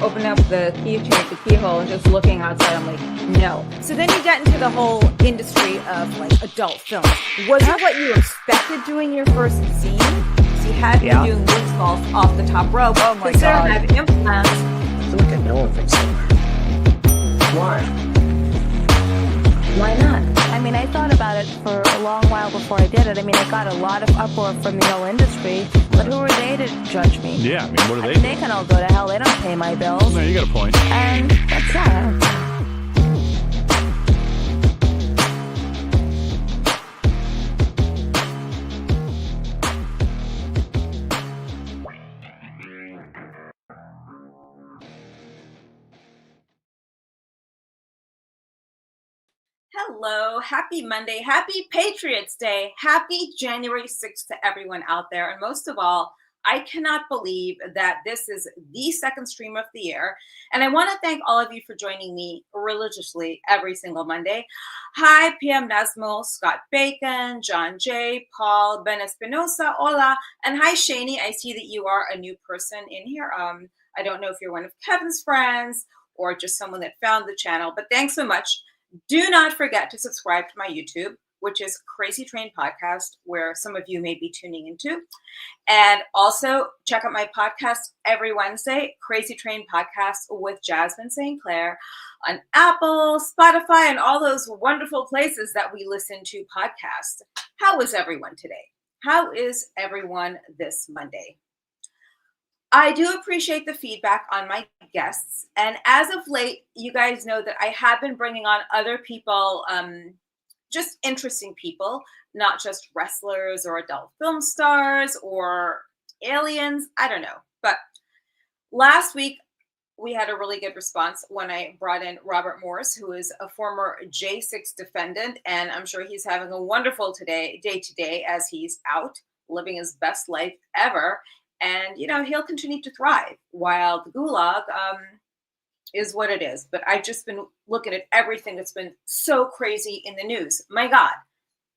opening up the keyhole and just looking outside. I'm like, no. So then you get into the whole industry of like adult film. Was it what you expected doing your first scene? So you had me doing moonsaults off the top rope. Oh my God. I have implants. I feel like I know of it somewhere. Why? Why not? I mean, I thought about it for a long while before I did it. I mean, I got a lot of uproar from the whole industry, but who are they to judge me? Yeah, I mean, what do they do? They can all go to hell. They don't pay my bills. No, you got a point. And that's that. Hello, happy Monday, happy Patriots Day, happy January 6th to everyone out there. And most of all, I cannot believe that this is the second stream of the year. And I want to thank all of you for joining me religiously every single Monday. Hi, PM Nasmo, Scott Bacon, John J, Paul, Ben Espinosa, hola. And hi, Shani, I see that you are a new person in here. I don't know if you're one of Kevin's friends or just someone that found the channel, but thanks so much. Do not forget to subscribe to my YouTube, which is Crazy Train Podcast, where some of you may be tuning into. And also check out my podcast every Wednesday, Crazy Train Podcast with Jasmine St. Clair on Apple, Spotify, and all those wonderful places that we listen to podcasts. How is everyone today? How is everyone this Monday? I do appreciate the feedback on my guests. And as of late, you guys know that I have been bringing on other people, just interesting people, not just wrestlers or adult film stars or aliens. I don't know. But last week, we had a really good response when I brought in Robert Morris, who is a former J6 defendant. And I'm sure he's having a wonderful day today as he's out living his best life ever. And, you know, he'll continue to thrive while the gulag is what it is. But I've just been looking at everything that's been so crazy in the news. My God,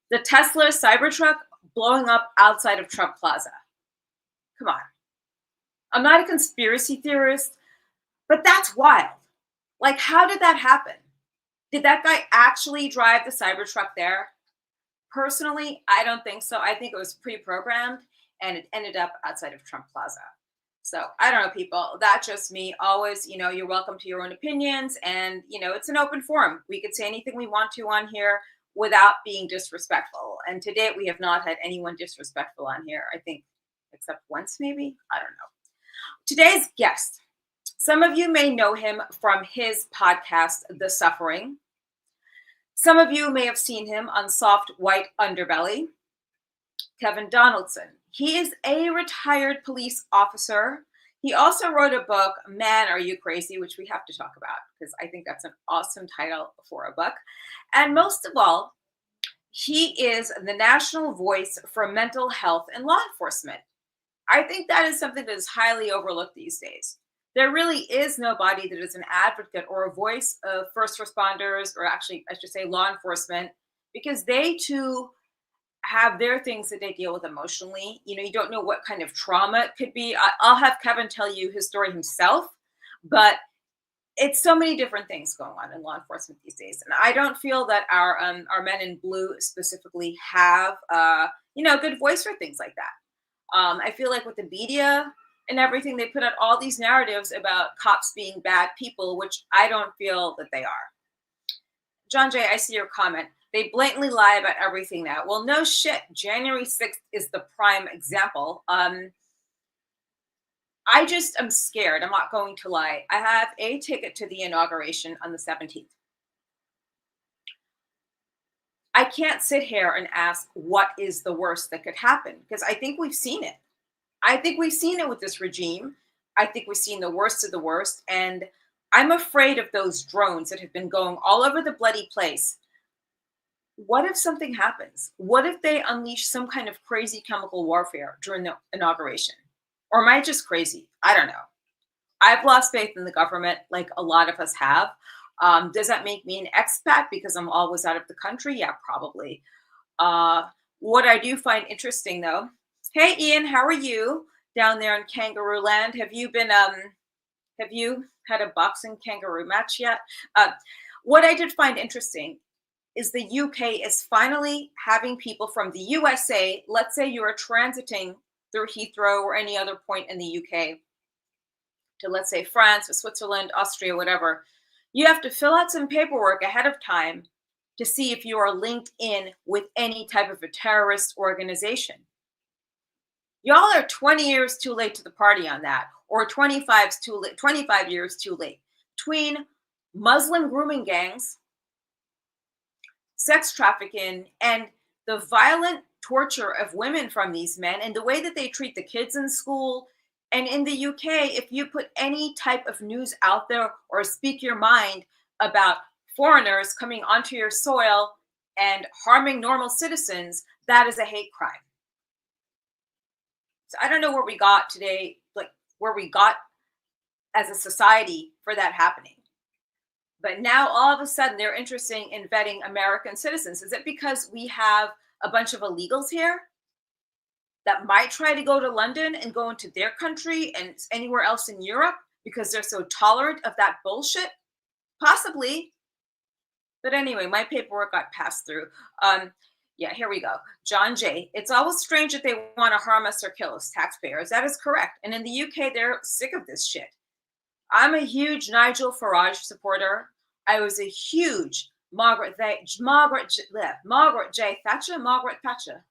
the Tesla Cybertruck blowing up outside of Trump Plaza. Come on. I'm not a conspiracy theorist, but that's wild. Like, how did that happen? Did that guy actually drive the Cybertruck there? Personally, I don't think so. I think it was pre-programmed. And it ended up outside of Trump Plaza. So I don't know, people. That's just me. Always, you know, you're welcome to your own opinions. And, you know, it's an open forum. We could say anything we want to on here without being disrespectful. And to date, we have not had anyone disrespectful on here, I think, except once maybe. I don't know. Today's guest. Some of you may know him from his podcast, The Suffering. Some of you may have seen him on Soft White Underbelly. Kevin Donaldson. He is a retired police officer. He also wrote a book, Man, Are You Crazy?, which we have to talk about because I think that's an awesome title for a book. And most of all, he is the national voice for mental health and law enforcement. I think that is something that is highly overlooked these days. There really is nobody that is an advocate or a voice of first responders, or actually, I should say law enforcement, because they too have their things that they deal with emotionally. You know, you don't know what kind of trauma it could be. I'll have Kevin tell you his story himself, but it's so many different things going on in law enforcement these days. And I don't feel that our men in blue specifically have, you know, a good voice for things like that. I feel like with the media and everything, they put out all these narratives about cops being bad people, which I don't feel that they are. John J., I see your comment. They blatantly lie about everything now. Well, no shit. January 6th is the prime example. I just am scared. I'm not going to lie. I have a ticket to the inauguration on the 17th. I can't sit here and ask what is the worst that could happen, because I think we've seen it. I think we've seen it with this regime. I think we've seen the worst of the worst. And I'm afraid of those drones that have been going all over the bloody place. What if something happens? What if they unleash some kind of crazy chemical warfare during the inauguration? Or am I just crazy? I don't know. I've lost faith in the government like a lot of us have. Does that make me an expat because I'm always out of the country? Yeah, probably. What I do find interesting though, hey Ian, how are you down there in Kangaroo Land? Have you been Have you had a boxing kangaroo match yet? What I did find interesting is the UK is finally having people from the USA, let's say you are transiting through Heathrow or any other point in the UK to, let's say, France or Switzerland, Austria, whatever. You have to fill out some paperwork ahead of time to see if you are linked in with any type of a terrorist organization. Y'all are 20 years too late to the party on that, or 25 years too late. Between Muslim grooming gangs, sex trafficking, and the violent torture of women from these men, and the way that they treat the kids in school. And in the UK, if you put any type of news out there or speak your mind about foreigners coming onto your soil and harming normal citizens, that is a hate crime. So I don't know where we got today, like where we got as a society for that happening. But now all of a sudden they're interested in vetting American citizens. Is it because we have a bunch of illegals here that might try to go to London and go into their country and anywhere else in Europe because they're so tolerant of that bullshit? Possibly. But anyway, my paperwork got passed through. Yeah, here we go. John J. It's always strange that they want to harm us or kill us, taxpayers. That is correct. And in the UK, they're sick of this shit. I'm a huge Nigel Farage supporter. I was a huge Margaret J. Thatcher.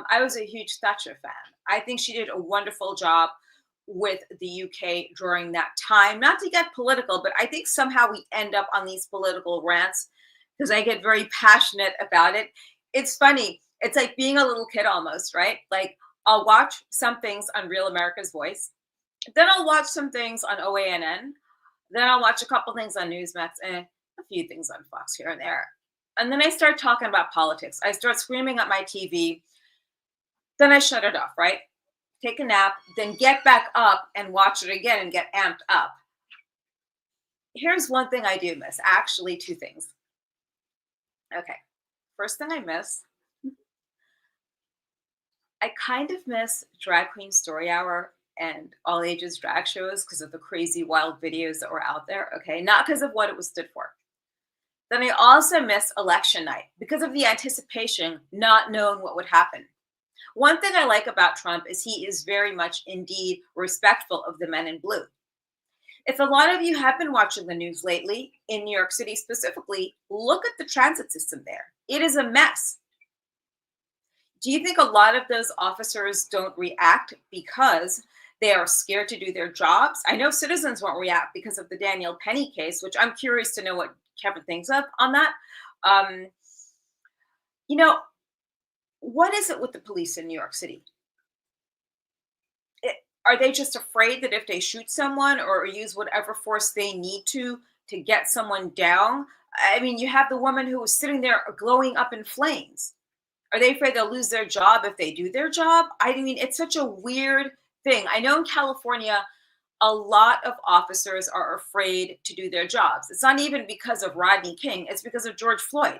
I was a huge Thatcher fan. I think she did a wonderful job with the UK during that time. Not to get political, but I think somehow we end up on these political rants because I get very passionate about it. It's funny. It's like being a little kid almost, right? Like I'll watch some things on Real America's Voice. Then I'll watch some things on OANN. Then I'll watch a couple things on Newsmax and a few things on Fox here and there. And then I start talking about politics. I start screaming at my TV. Then I shut it off, right? Take a nap, then get back up and watch it again and get amped up. Here's one thing I do miss. Actually, two things. Okay. First thing I miss, I kind of miss Drag Queen Story Hour and all ages drag shows because of the crazy wild videos that were out there. Okay. Not because of what it was stood for. Then I also miss election night because of the anticipation, not knowing what would happen. One thing I like about Trump is he is very much indeed respectful of the men in blue. If a lot of you have been watching the news lately, in New York City specifically, look at the transit system there. It is a mess. Do you think a lot of those officers don't react because they are scared to do their jobs? I know citizens won't react because of the Daniel Penny case, which I'm curious to know what Kevin thinks of on that. What is it with the police in New York City? Are they just afraid that if they shoot someone or use whatever force they need to get someone down? I mean, you have the woman who was sitting there glowing up in flames. Are they afraid they'll lose their job if they do their job? I mean, it's such a weird thing. I know in California, a lot of officers are afraid to do their jobs. It's not even because of Rodney King. It's because of George Floyd.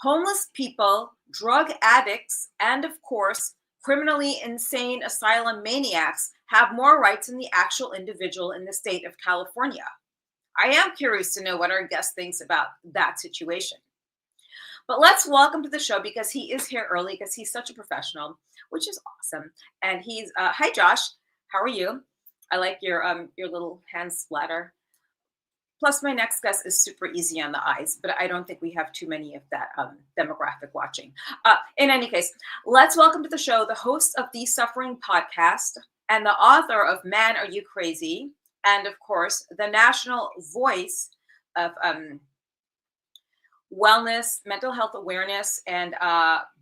Homeless people, drug addicts, and of course, criminally insane asylum maniacs have more rights than the actual individual in the state of California. I am curious to know what our guest thinks about that situation. But let's welcome to the show because he is here early because he's such a professional, which is awesome. And he's, hi Josh, how are you? I like your little hand splatter. Plus, my next guest is super easy on the eyes, but I don't think we have too many of that demographic watching. In any case, let's welcome to the show the host of The Suffering Podcast and the author of Man, Are You Crazy? And of course, the national voice of wellness, mental health awareness, and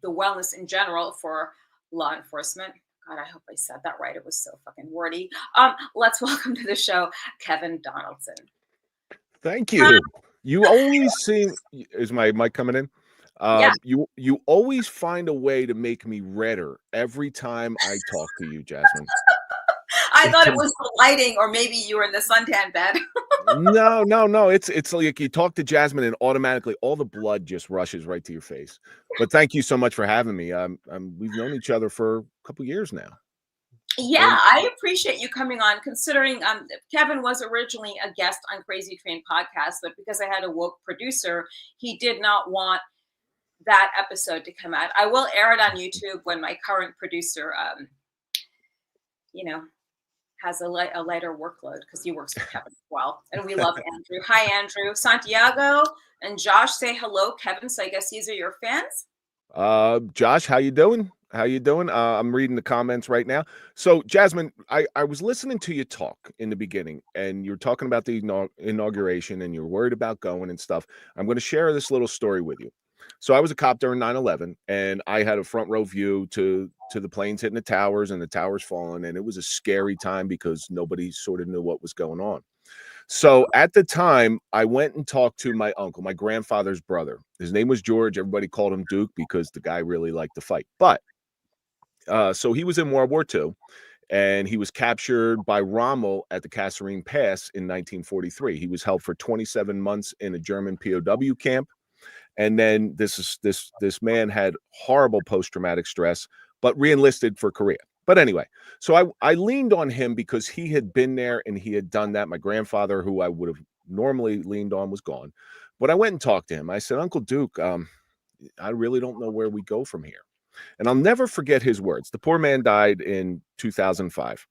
the wellness in general for law enforcement. God, I hope I said that right. It was so fucking wordy. Let's welcome to the show, Kevin Donaldson. Thank you. You always seem, is my mic coming in? Yeah. You always find a way to make me redder every time I talk to you, Jasmine. I thought it was the lighting, or maybe you were in the suntan bed. No. It's like you talk to Jasmine and automatically all the blood just rushes right to your face. But thank you so much for having me. We've known each other for a couple years now. Yeah, I appreciate you coming on, considering Kevin was originally a guest on Crazy Train podcast, but because I had a woke producer, he did not want that episode to come out. I will air it on YouTube when my current producer, you know, has a lighter workload, because he works with Kevin as well. And we love Andrew. Hi, Andrew. Santiago and Josh say hello, Kevin. So I guess these are your fans. Josh, how you doing? How you doing? I'm reading the comments right now. So, Jasmine, I was listening to you talk in the beginning, and you're talking about the inauguration, and you're worried about going and stuff. I'm going to share this little story with you. So, I was a cop during 9/11, and I had a front row view to the planes hitting the towers and the towers falling, and it was a scary time because nobody sort of knew what was going on. So at the time, I went and talked to my uncle, my grandfather's brother. His name was George. Everybody called him Duke because the guy really liked to fight. But so he was in World War II, and he was captured by Rommel at the Kasserine Pass in 1943. He was held for 27 months in a German POW camp. And then this man had horrible post-traumatic stress, but re-enlisted for Korea. But anyway, so I leaned on him because he had been there and he had done that. My grandfather, who I would have normally leaned on, was gone. But I went and talked to him. I said, Uncle Duke, I really don't know where we go from here. And I'll never forget his words. The poor man died in 2005.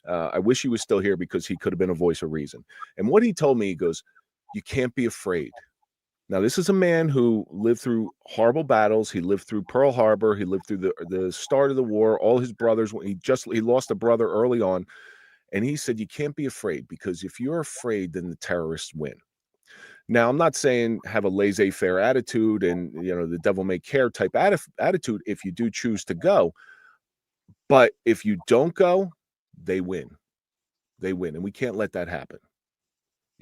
I wish he was still here because he could have been a voice of reason. And what he told me, he goes, you can't be afraid. Now, this is a man who lived through horrible battles. He lived through Pearl Harbor. He lived through the start of the war. All his brothers, he lost a brother early on. And he said, you can't be afraid, because if you're afraid, then the terrorists win. Now, I'm not saying have a laissez-faire attitude and, the devil may care type attitude if you do choose to go. But if you don't go, they win. They win. And we can't let that happen.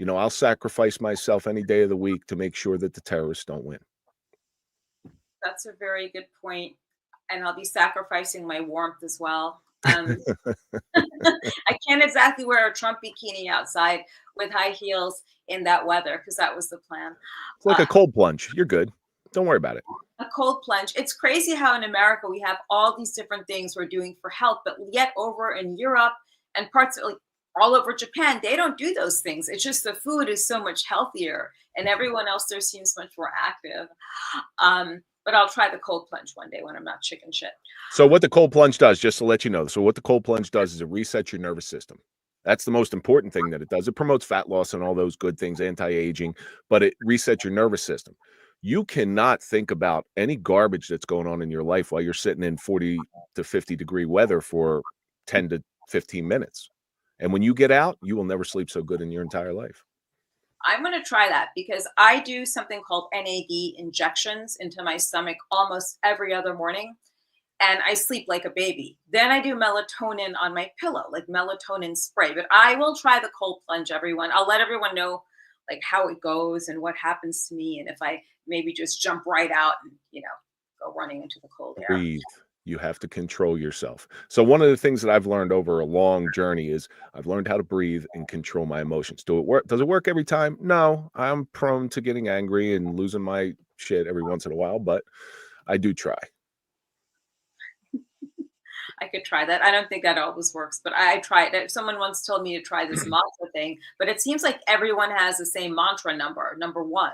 I'll sacrifice myself any day of the week to make sure that the terrorists don't win. That's a very good point. And I'll be sacrificing my warmth as well. I can't exactly wear a Trump bikini outside with high heels in that weather, because that was the plan. It's like a cold plunge. You're good. Don't worry about it. A cold plunge. It's crazy how in America we have all these different things we're doing for health, but yet over in Europe and parts of all over Japan, they don't do those things. It's just the food is so much healthier, and everyone else there seems much more active. But I'll try the cold plunge one day when I'm not chicken shit. So what the cold plunge does, just to let you know, what the cold plunge does is it resets your nervous system. That's the most important thing that it does. It promotes fat loss and all those good things, anti-aging, but it resets your nervous system. You cannot think about any garbage that's going on in your life while you're sitting in 40 to 50 degree weather for 10 to 15 minutes. And when you get out, you will never sleep so good in your entire life. I'm going to try that, because I do something called NAD injections into my stomach almost every other morning, and I sleep like a baby. Then I do melatonin on my pillow, like melatonin spray. But I will try the cold plunge, everyone. I'll let everyone know how it goes and what happens to me, and if I maybe just jump right out and go running into the cold air. Breathe. You have to control yourself. So one of the things that I've learned over a long journey is I've learned how to breathe and control my emotions. Do it work? Does it work every time? No, I'm prone to getting angry and losing my shit every once in a while, but I do try. I could try that. I don't think that always works, but I tried it. Someone once told me to try this mantra thing, but it seems like everyone has the same mantra number 1.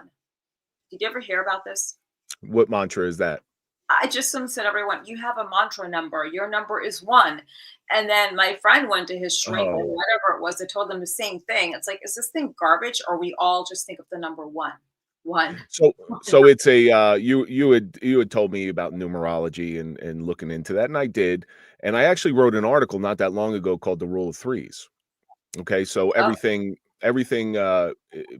Did you ever hear about this? What mantra is that? I just said, everyone, you have a mantra number. Your number is 1. And then my friend went to his shrink or whatever it was. I told them the same thing. It's like, is this thing garbage, or we all just think of the number 1? So it's a you had told me about numerology and looking into that, and I did. And I actually wrote an article not that long ago called The Rule of Threes. Okay, so everything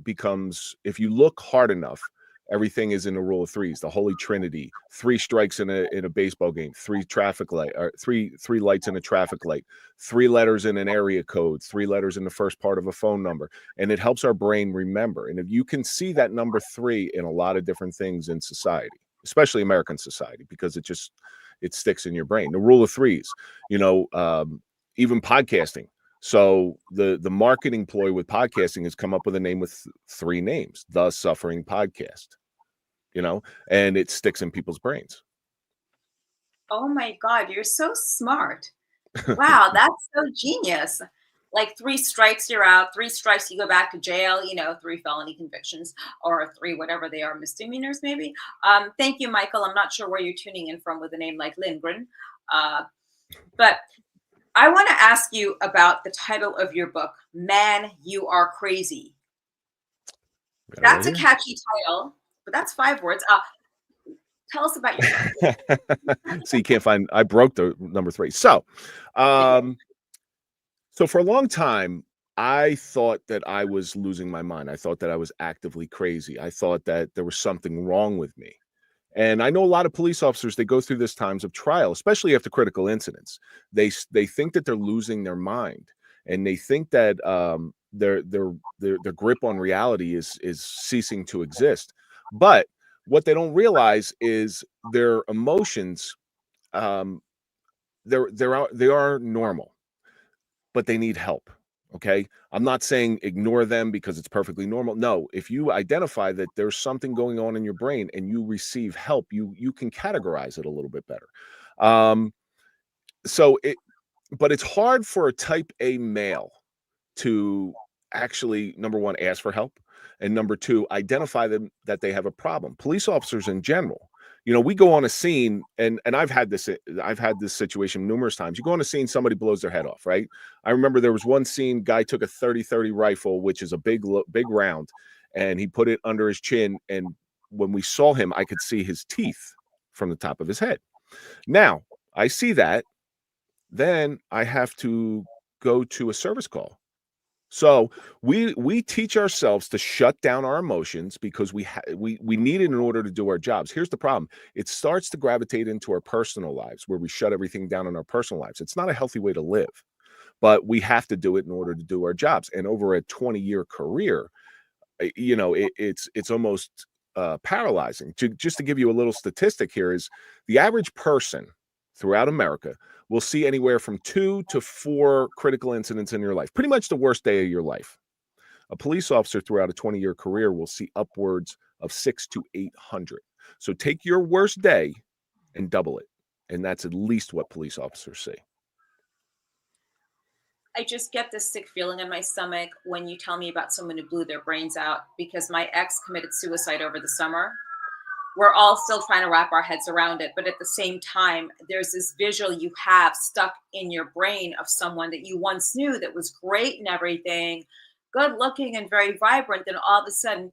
becomes, if you look hard enough, everything is in the rule of threes, the Holy Trinity. 3 strikes in a baseball game, 3 traffic light, or three lights in a traffic light, 3 letters in an area code, 3 letters in the first part of a phone number, and it helps our brain remember. And if you can see that number 3 in a lot of different things in society, especially American society, because it sticks in your brain. The rule of threes, even podcasting. So the marketing ploy with podcasting has come up with a name with 3 names: The Suffering Podcast. And it sticks in people's brains. Oh my God, you're so smart. Wow, that's so genius. Like 3 strikes, you're out. 3 strikes, you go back to jail. 3 felony convictions or 3 whatever they are, misdemeanors maybe. Thank you, Michael. I'm not sure where you're tuning in from with a name like Lindgren, but I want to ask you about the title of your book, "Man, You Are Crazy." Got it That's a right catchy title, but that's 5 words. Tell us about your book. here. So you can't find. I broke the number 3. So for a long time, I thought that I was losing my mind. I thought that I was actively crazy. I thought that there was something wrong with me. And I know a lot of police officers, they go through this times of trial, especially after critical incidents. They think that they're losing their mind, and they think that their grip on reality is ceasing to exist. But what they don't realize is their emotions, um, they are normal, but they need help. Okay. I'm not saying ignore them because it's perfectly normal. No, if you identify that there's something going on in your brain and you receive help, you can categorize it a little bit better. Um, so it but it's hard for a type A male to actually, number one, ask for help, and number two, identify them that they have a problem. Police officers in general, we go on a scene, and I've had this situation numerous times. You go on a scene, somebody blows their head off, right? I remember there was one scene, guy took a 30-30 rifle, which is a big round, and he put it under his chin, and when we saw him, I could see his teeth from the top of his head. Now, I see that, then I have to go to a service call. So we teach ourselves to shut down our emotions because we need it in order to do our jobs. Here's the problem. It starts to gravitate into our personal lives where we shut everything down in our personal lives. It's not a healthy way to live, but we have to do it in order to do our jobs. And over a 20-year career, it's almost paralyzing. Just to give you a little statistic here is the average person throughout America will see anywhere from 2 to 4 critical incidents in your life, pretty much the worst day of your life. A police officer throughout a 20-year career will see upwards of 6 to 800. So take your worst day and double it. And that's at least what police officers see. I just get this sick feeling in my stomach when you tell me about someone who blew their brains out because my ex committed suicide over the summer. We're all still trying to wrap our heads around it, but at the same time, there's this visual you have stuck in your brain of someone that you once knew that was great and everything, good looking and very vibrant. And all of a sudden,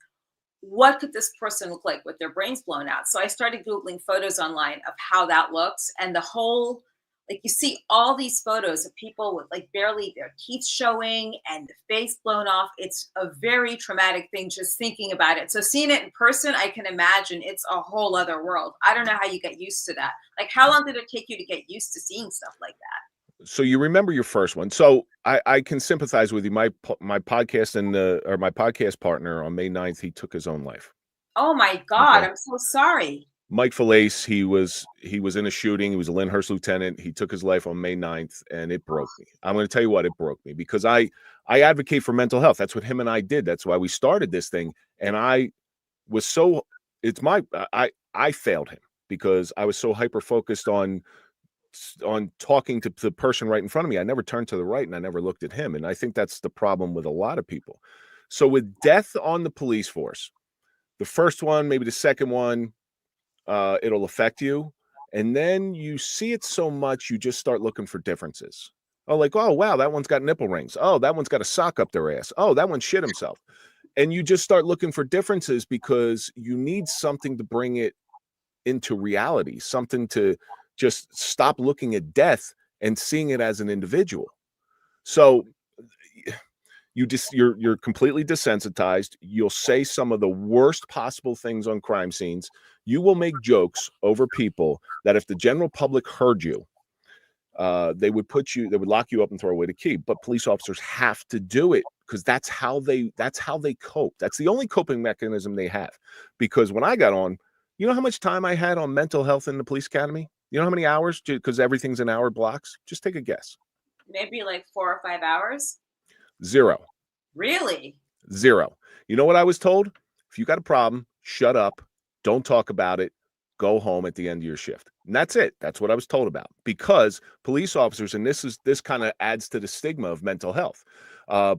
what could this person look like with their brains blown out? So I started Googling photos online of how that looks, and the whole, like, you see all these photos of people with like barely their teeth showing and the face blown off. It's a very traumatic thing just thinking about it. So seeing it in person, I can imagine it's a whole other world. I don't know how you get used to that. Like, how long did it take you to get used to seeing stuff like that? So you remember your first one. So I can sympathize with you. My podcast or my podcast partner on May 9th, he took his own life. Oh my God, Okay. I'm so sorry. Mike Falaise, he was in a shooting. He was a Lyndhurst lieutenant. He took his life on May 9th, and it broke me. I'm going to tell you what, it broke me because I advocate for mental health. That's what him and I did. That's why we started this thing. And I failed him because I was so hyper focused on talking to the person right in front of me. I never turned to the right and I never looked at him. And I think that's the problem with a lot of people. So with death on the police force, the first one, maybe the second one, it'll affect you. And then you see it so much, you just start looking for differences. Oh, like, oh, wow, that one's got nipple rings. Oh, that one's got a sock up their ass. Oh, that one shit himself. And you just start looking for differences because you need something to bring it into reality, something to just stop looking at death and seeing it as an individual. So you're completely desensitized. You'll say some of the worst possible things on crime scenes. You will make jokes over people that if the general public heard you, they would lock you up and throw away the key. But police officers have to do it because that's how they cope. That's the only coping mechanism they have. Because when I got on, you know how much time I had on mental health in the police academy? You know how many hours? Because everything's in hour blocks. Just take a guess. Maybe like 4 or 5 hours. 0. Really? 0. You know what I was told? If you got a problem, shut up. Don't talk about it. go home at the end of your shift. And that's it. That's what I was told about, because police officers, and this kind of adds to the stigma of mental health.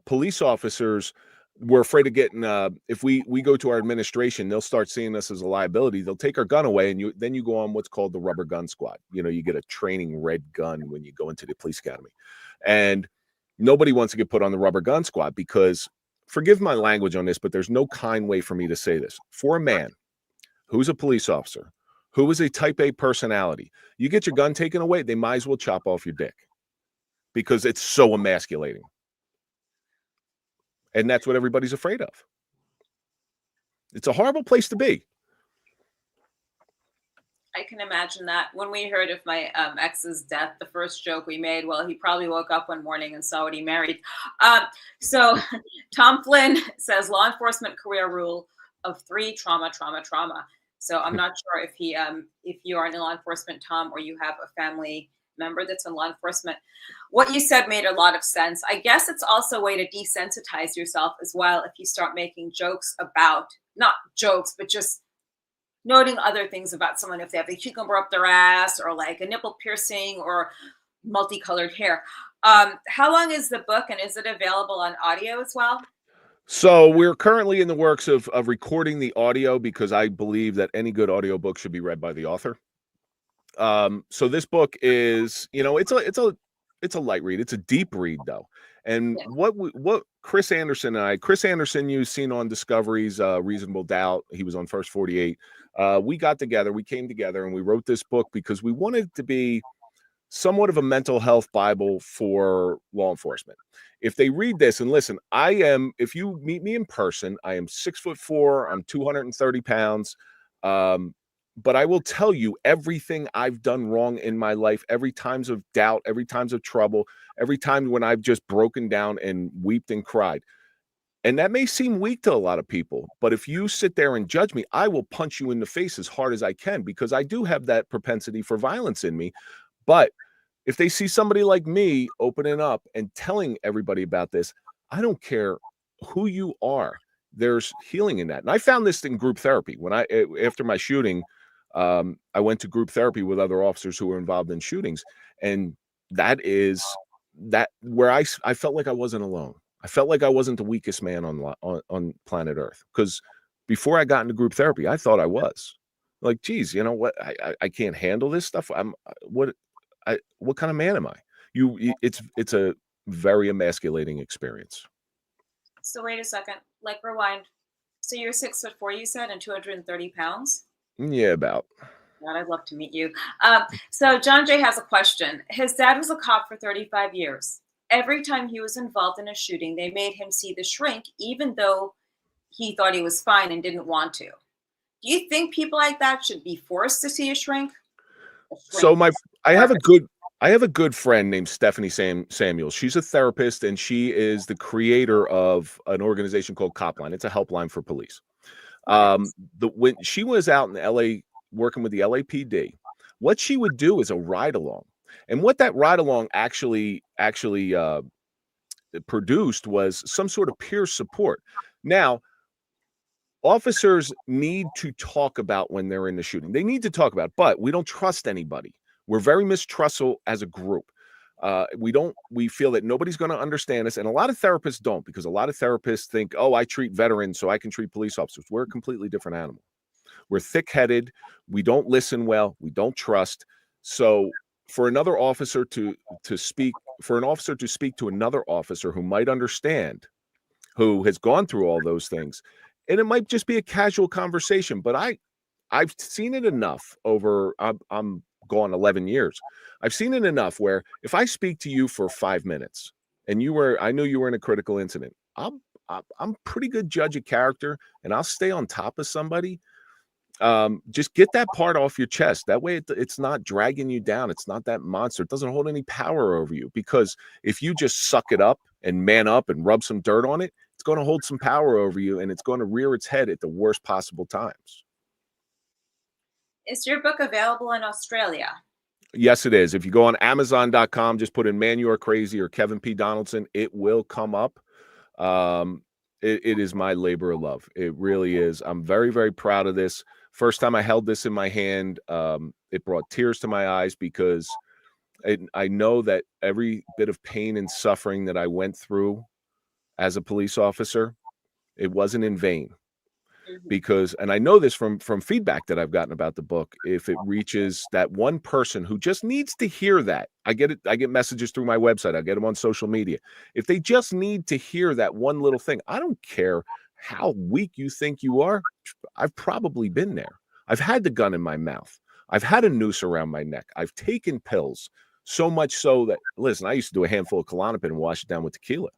Police officers were afraid of getting, if we go to our administration, they'll start seeing us as a liability. They'll take our gun away, and then you go on what's called the rubber gun squad. You know, you get a training red gun when you go into the police academy, and nobody wants to get put on the rubber gun squad because, forgive my language on this, but there's no kind way for me to say this. For a man who's a police officer, who is a type A personality, you get your gun taken away, they might as well chop off your dick because it's so emasculating. And that's what everybody's afraid of. It's a horrible place to be. I can imagine that. When we heard of my ex's death, the first joke we made, well, he probably woke up one morning and saw what he married. So Tom Flynn says law enforcement career rule of 3: trauma, trauma, trauma. So I'm not sure if you are in law enforcement, Tom, or you have a family member that's in law enforcement. What you said made a lot of sense. I guess it's also a way to desensitize yourself as well if you start making jokes about, not jokes, but just noting other things about someone, if they have a cucumber up their ass or like a nipple piercing or multicolored hair. How long is the book, and is it available on audio as well? So we're currently in the works of recording the audio, because I believe that any good audiobook should be read by the author. So this book is, you know, it's a light read. It's a deep read though. And what Chris Anderson, you've seen on Discovery's Reasonable Doubt. He was on First 48. We came together and we wrote this book because we wanted it to be somewhat of a mental health Bible for law enforcement. If they read this, and listen, if you meet me in person, I am 6'4", I'm 230 pounds. But I will tell you everything I've done wrong in my life, every times of doubt, every times of trouble, every time when I've just broken down and wept and cried. And that may seem weak to a lot of people, but if you sit there and judge me, I will punch you in the face as hard as I can, because I do have that propensity for violence in me. But if they see somebody like me opening up and telling everybody about this, I don't care who you are. There's healing in that. And I found this in group therapy. After my shooting, I went to group therapy with other officers who were involved in shootings. And that is where I felt like I wasn't alone. I felt like I wasn't the weakest man on planet Earth, because before I got into group therapy, I thought I was. Like, geez, you know what? I can't handle this stuff. What kind of man am I? It's a very emasculating experience. So wait a second, like rewind. So you're 6'4", you said, and 230 pounds? Yeah, about. God, I'd love to meet you. So John Jay has a question. His dad was a cop for 35 years. Every time he was involved in a shooting, they made him see the shrink, even though he thought he was fine and didn't want to. Do you think people like that should be forced to see a shrink? So I have a good friend named Stephanie Samuels. She's a therapist, and she is the creator of an organization called Copline. It's a helpline for police. When she was out in LA working with the LAPD, what she would do is a ride along. And what that ride along actually produced was some sort of peer support. Now, officers need to talk about when they're in the shooting. They need to talk about it, but we don't trust anybody. We're very mistrustful as a group. We feel that nobody's going to understand us. And a lot of therapists don't, because a lot of therapists think, oh, I treat veterans, so I can treat police officers. We're a completely different animal. We're thick-headed. We don't listen well. We don't trust. So for another officer to speak to another officer who might understand, who has gone through all those things, and it might just be a casual conversation, but I've seen it enough over, I'm gone 11 years. I've seen it enough where if I speak to you for 5 minutes and I knew you were in a critical incident, I'm pretty good judge of character, and I'll stay on top of somebody. Just get that part off your chest. That way it's not dragging you down. It's not that monster. It doesn't hold any power over you, because if you just suck it up and man up and rub some dirt on it, it's going to hold some power over you, and it's going to rear its head at the worst possible times. Is your book available in Australia? Yes, it is. If you go on Amazon.com, just put in Man You Are Crazy or Kevin P. Donaldson, it will come up. It is my labor of love. It really is. I'm very, very proud of this. First time I held this in my hand, it brought tears to my eyes because I know that every bit of pain and suffering that I went through as a police officer, it wasn't in vain. Because, and I know this from feedback that I've gotten about the book, if it reaches that one person who just needs to hear that, I get messages through my website, I get them on social media. If they just need to hear that one little thing, I don't care how weak you think you are. I've probably been there. I've had the gun in my mouth. I've had a noose around my neck. I've taken pills, so much so that, listen, I used to do a handful of Klonopin and wash it down with tequila.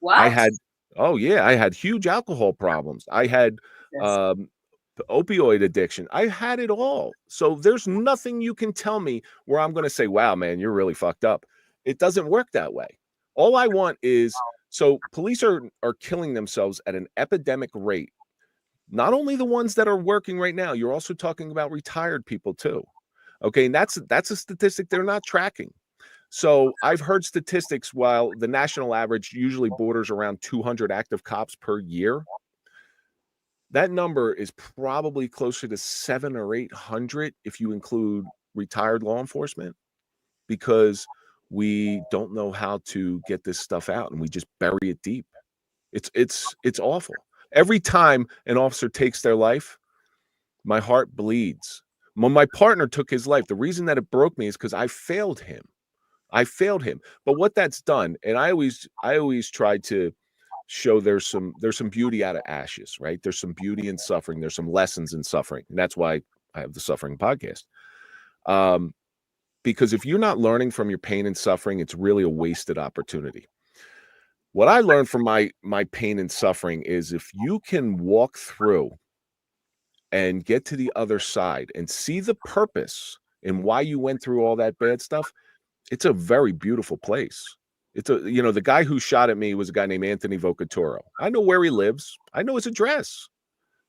What? I had huge alcohol problems. I had opioid addiction. I had it all. So there's nothing you can tell me where I'm going to say, wow, man, you're really fucked up. It doesn't work that way. All I want is, so police are killing themselves at an epidemic rate. Not only the ones that are working right now, you're also talking about retired people too. Okay. And that's a statistic they're not tracking. So I've heard statistics, while the national average usually borders around 200 active cops per year, that number is probably closer to 700 or 800 if you include retired law enforcement, because we don't know how to get this stuff out and we just bury it deep. It's awful. Every time an officer takes their life, my heart bleeds. When my partner took his life, the reason that it broke me is because I failed him. But what that's done, and I always try to show there's some beauty out of ashes, right? There's some beauty in suffering. There's some lessons in suffering. And that's why I have the Suffering podcast. Because if you're not learning from your pain and suffering, it's really a wasted opportunity. What I learned from my pain and suffering is, if you can walk through and get to the other side and see the purpose in why you went through all that bad stuff, it's a very beautiful place. The guy who shot at me was a guy named Anthony Vocaturo. I know where he lives. I know his address.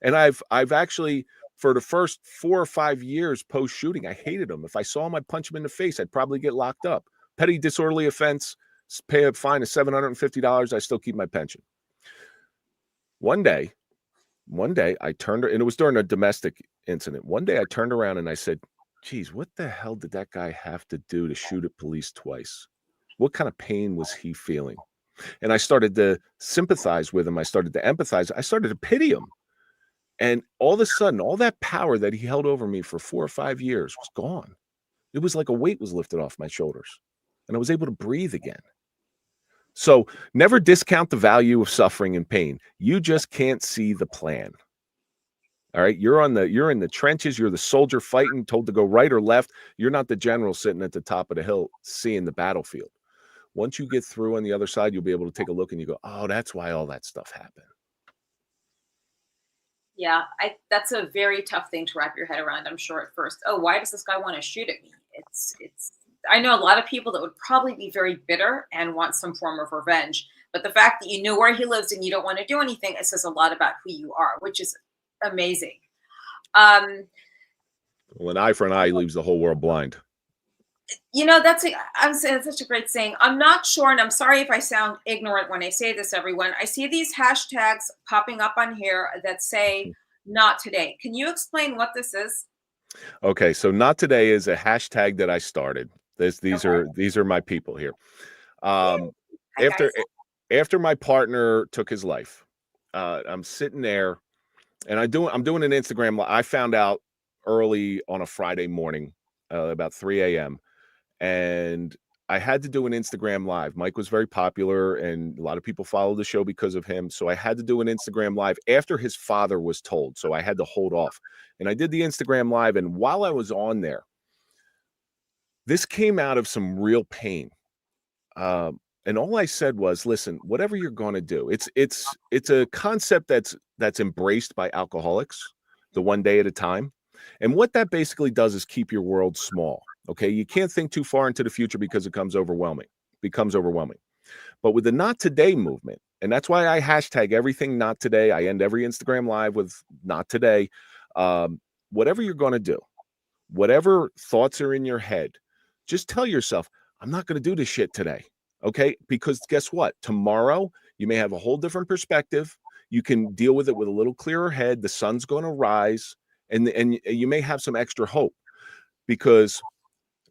And I've actually, for the first 4 or 5 years post shooting, I hated him. If I saw him, I'd punch him in the face. I'd probably get locked up. Petty disorderly offense, pay a fine of $750. I still keep my pension. One day I turned, and it was during a domestic incident. One day I turned around and I said, geez, what the hell did that guy have to do to shoot at police twice? What kind of pain was he feeling? And I started to sympathize with him. I started to empathize. I started to pity him. And all of a sudden, all that power that he held over me for 4 or 5 years was gone. It was like a weight was lifted off my shoulders, and I was able to breathe again. So never discount the value of suffering and pain. You just can't see the plan. All right. You're in the trenches. You're the soldier fighting, told to go right or left. You're not the general sitting at the top of the hill seeing the battlefield. Once you get through on the other side, you'll be able to take a look and you go, oh, that's why all that stuff happened. Yeah, that's a very tough thing to wrap your head around, I'm sure, at first. Oh, why does this guy want to shoot at me? It's I know a lot of people that would probably be very bitter and want some form of revenge. But the fact that you know where he lives and you don't want to do anything, it says a lot about who you are, which is amazing. Well, an eye for an eye leaves the whole world blind. I'm saying it's such a great saying. I'm not sure, and I'm sorry if I sound ignorant when I say this, everyone. I see these hashtags popping up on here that say "not today." Can you explain what this is? Okay, so "not today" is a hashtag that I started. These are my people here. After my partner took his life, I'm sitting there, and I'm doing an Instagram. I found out early on a Friday morning, about 3 a.m. And I had to do an Instagram live. Mike was very popular and a lot of people followed the show because of him. So I had to do an Instagram live after his father was told. So I had to hold off. And I did the Instagram live. And while I was on there, this came out of some real pain. And all I said was, listen, whatever you're going to do, it's a concept that's embraced by alcoholics, the one day at a time. And what that basically does is keep your world small. Okay. You can't think too far into the future because it becomes overwhelming. But with the "not today" movement, and that's why I hashtag everything "not today." I end every Instagram live with "not today." Whatever you're going to do, whatever thoughts are in your head, just tell yourself, I'm not going to do this shit today. Okay. Because guess what? Tomorrow you may have a whole different perspective. You can deal with it with a little clearer head. The sun's going to rise. and you may have some extra hope, because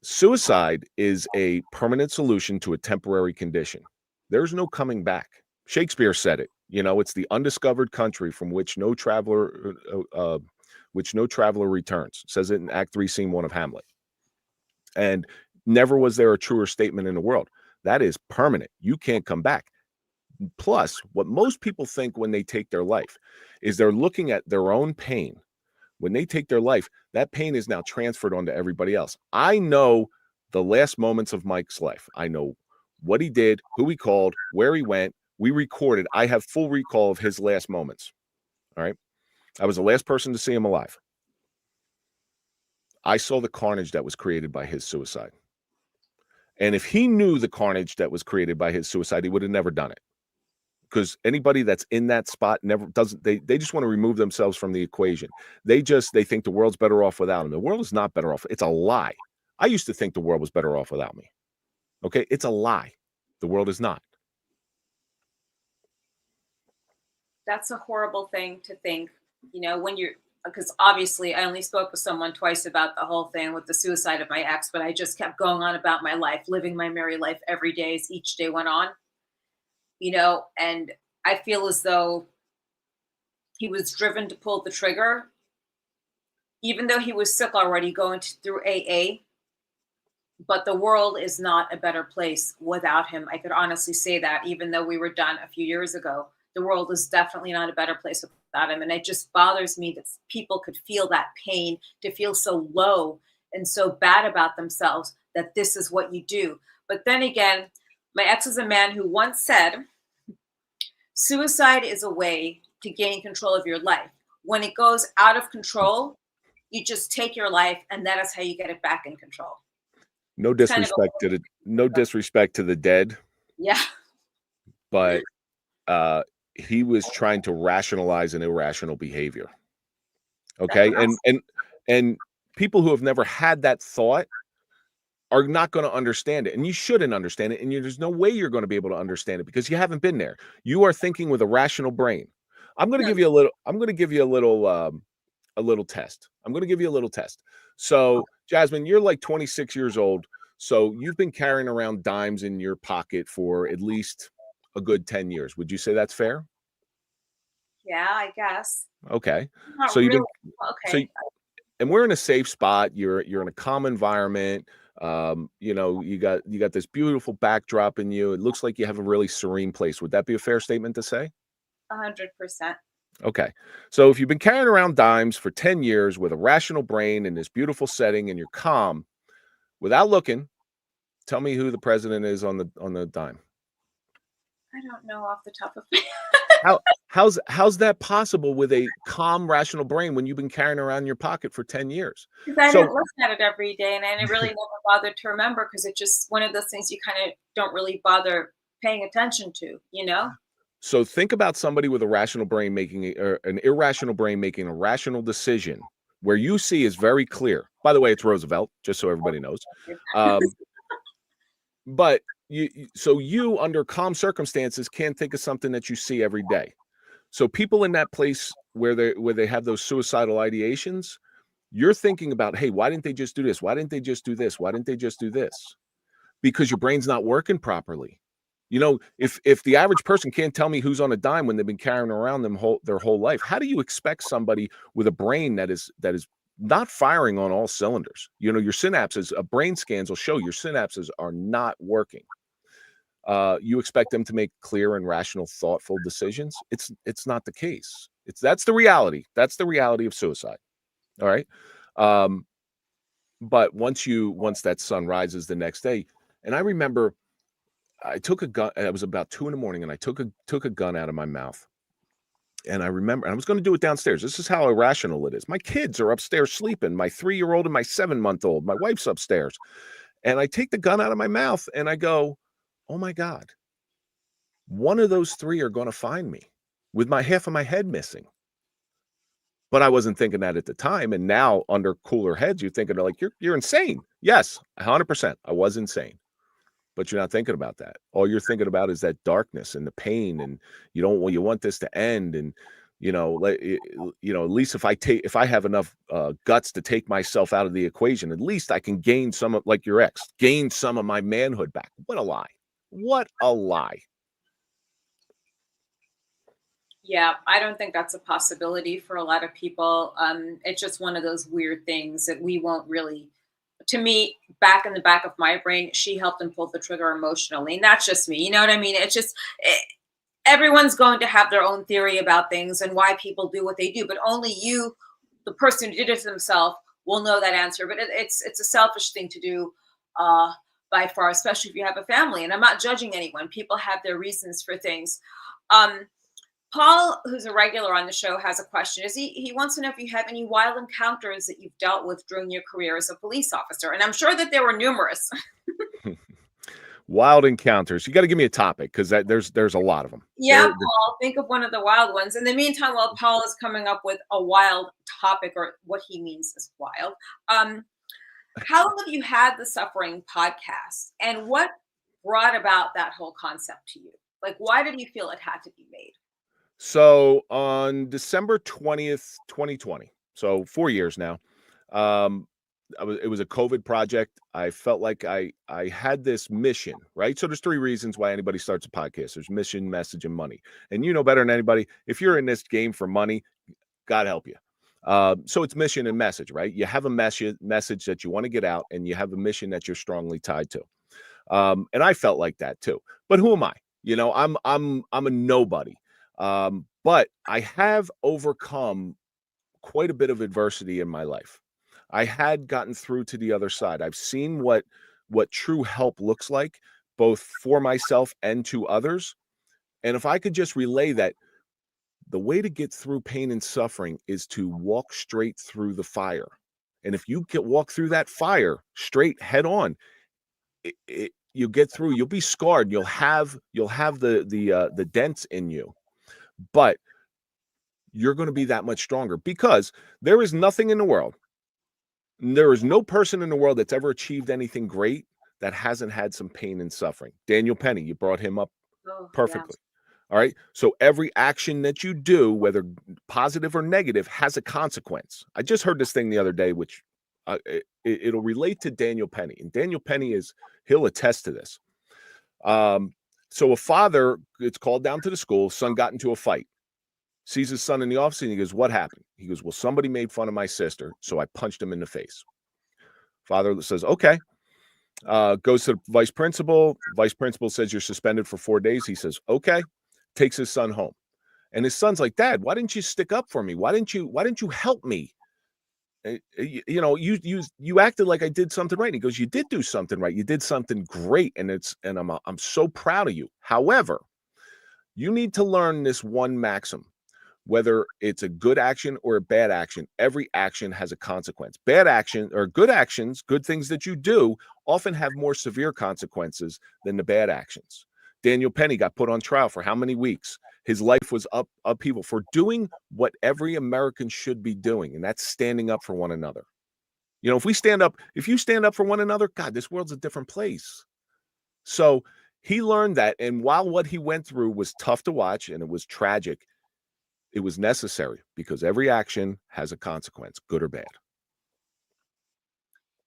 suicide is a permanent solution to a temporary condition. There's no coming back. Shakespeare said it. It's the undiscovered country from which no traveler returns. Says it in Act 3, Scene 1 of Hamlet. And never was there a truer statement in the world. That is permanent. You can't come back. Plus, what most people think when they take their life is they're looking at their own pain. When they take their life, that pain is now transferred onto everybody else. I know the last moments of Mike's life. I know what he did, who he called, where he went. We recorded. I have full recall of his last moments. All right. I was the last person to see him alive. I saw the carnage that was created by his suicide. And if he knew the carnage that was created by his suicide, he would have never done it. Because anybody that's in that spot never doesn't, they just want to remove themselves from the equation. They think the world's better off without him. The world is not better off. It's a lie. I used to think the world was better off without me. Okay. It's a lie. The world is not. That's a horrible thing to think, because obviously I only spoke with someone twice about the whole thing with the suicide of my ex, but I just kept going on about my life, living my merry life every day as each day went on. And I feel as though he was driven to pull the trigger, even though he was sick already going through AA. But the world is not a better place without him. I could honestly say that, even though we were done a few years ago, the world is definitely not a better place without him. And it just bothers me that people could feel that pain, to feel so low and so bad about themselves that this is what you do. But then again, my ex is a man who once said, suicide is a way to gain control of your life. When it goes out of control, you just take your life, and that is how you get it back in control. No disrespect disrespect to the dead. Yeah. But he was trying to rationalize an irrational behavior. Okay. And people who have never had that thought are not going to understand it, and you shouldn't understand it. And there's no way you're going to be able to understand it because you haven't been there. You are thinking with a rational brain. I'm going to give you a little test. I'm going to give you a little test. So, Jasmine, you're like 26 years old. So you've been carrying around dimes in your pocket for at least a good 10 years. Would you say that's fair? Yeah, I guess. Okay. Not So really. Okay. And we're in a safe spot. You're in a calm environment. You got this beautiful backdrop in you. It looks like you have a really serene place. Would that be a fair statement to say? 100%. Okay. So if you've been carrying around dimes for 10 years with a rational brain in this beautiful setting and you're calm, without looking, tell me who the president is on the dime. I don't know off the top of my head. How's that possible with a calm, rational brain when you've been carrying around in your pocket for 10 years? Because I didn't look at it every day, and I really never bothered to remember, because it's just one of those things you kind of don't really bother paying attention to, So think about somebody with a rational brain an irrational brain making a rational decision where you see is very clear. By the way, it's Roosevelt, just so everybody knows. But you under calm circumstances can't think of something that you see every day. So people in that place where they have those suicidal ideations, you're thinking about, hey, why didn't they just do this? Why didn't they just do this? Why didn't they just do this? Because your brain's not working properly. If the average person can't tell me who's on a dime when they've been carrying around their whole life, how do you expect somebody with a brain that is not firing on all cylinders? Your synapses, brain scans will show your synapses are not working. You expect them to make clear and rational, thoughtful decisions. It's not the case. That's the reality. That's the reality of suicide. All right. But once that sun rises the next day, and I remember I took a gun. It was about 2 a.m, and I took a gun out of my mouth. And I remember I was going to do it downstairs. This is how irrational it is. My kids are upstairs sleeping. My 3-year-old and my 7-month-old. My wife's upstairs. And I take the gun out of my mouth and I go, oh my God, one of those 3 are going to find me with half of my head missing. But I wasn't thinking that at the time. And now under cooler heads, you're thinking like, you're insane. Yes, 100%. I was insane. But you're not thinking about that. All you're thinking about is that darkness and the pain, and you want this to end. And At least if I have enough guts to take myself out of the equation, at least I can gain some of, like your ex, gain some of my manhood back. What a lie. What a lie. Yeah, I don't think that's a possibility for a lot of people. It's just one of those weird things that we won't really, to me, back in the back of my brain, she helped him pull the trigger emotionally. And that's just me. You know what I mean? It's just, everyone's going to have their own theory about things and why people do what they do, but only you, the person who did it himself, will know that answer. But it's a selfish thing to do, by far, especially if you have a family. And I'm not judging anyone. People have their reasons for things. Paul, who's a regular on the show, has a question. He wants to know if you have any wild encounters that you've dealt with during your career as a police officer. And I'm sure that there were numerous. Wild encounters. You got to give me a topic, because there's a lot of them. Yeah, Paul, think of one of the wild ones. In the meantime, while Paul is coming up with a wild topic, or what he means is wild, how long have you had the Suffering podcast, and what brought about that whole concept to you? Like, why did you feel it had to be made? So on December 20th, 2020, so 4 years now, it was a COVID project. I felt like I had this mission, right? So there's 3 reasons why anybody starts a podcast. There's mission, message, and money. And you know better than anybody, if you're in this game for money, God help you. So it's mission and message, right? You have a message that you want to get out, and you have a mission that you're strongly tied to. And I felt like that too. But who am I? I'm a nobody. But I have overcome quite a bit of adversity in my life. I had gotten through to the other side. I've seen what true help looks like, both for myself and to others. And if I could just relay that, the way to get through pain and suffering is to walk straight through the fire. And if you walk through that fire straight head on, you get through. You'll be scarred. You'll have the dents in you, but you're going to be that much stronger, because there is nothing in the world. There is no person in the world that's ever achieved anything great that hasn't had some pain and suffering. Daniel Penny, you brought him up perfectly. Yeah. All right. So every action that you do, whether positive or negative, has a consequence. I just heard this thing the other day, which it'll relate to Daniel Penny. And Daniel Penny he'll attest to this. So a father gets called down to the school. Son got into a fight. Sees his son in the office, and he goes, "What happened?" He goes, "Well, somebody made fun of my sister, so I punched him in the face." Father says, "Okay." Goes to the vice principal. Vice principal says, "You're suspended for 4 days." He says, "Okay." Takes his son home. And his son's like, "Dad, why didn't you stick up for me? Why didn't you help me? You acted like I did something right." And he goes, "You did do something right. You did something great. And I'm so proud of you. However, you need to learn this one maxim. Whether it's a good action or a bad action, every action has a consequence. Bad action or good actions, good things that you do, often have more severe consequences than the bad actions." Daniel Penny got put on trial for how many weeks? His life was upheaval for doing what every American should be doing, and that's standing up for one another. If you stand up for one another, God, this world's a different place. So he learned that, and while what he went through was tough to watch and it was tragic, it was necessary, because every action has a consequence, good or bad.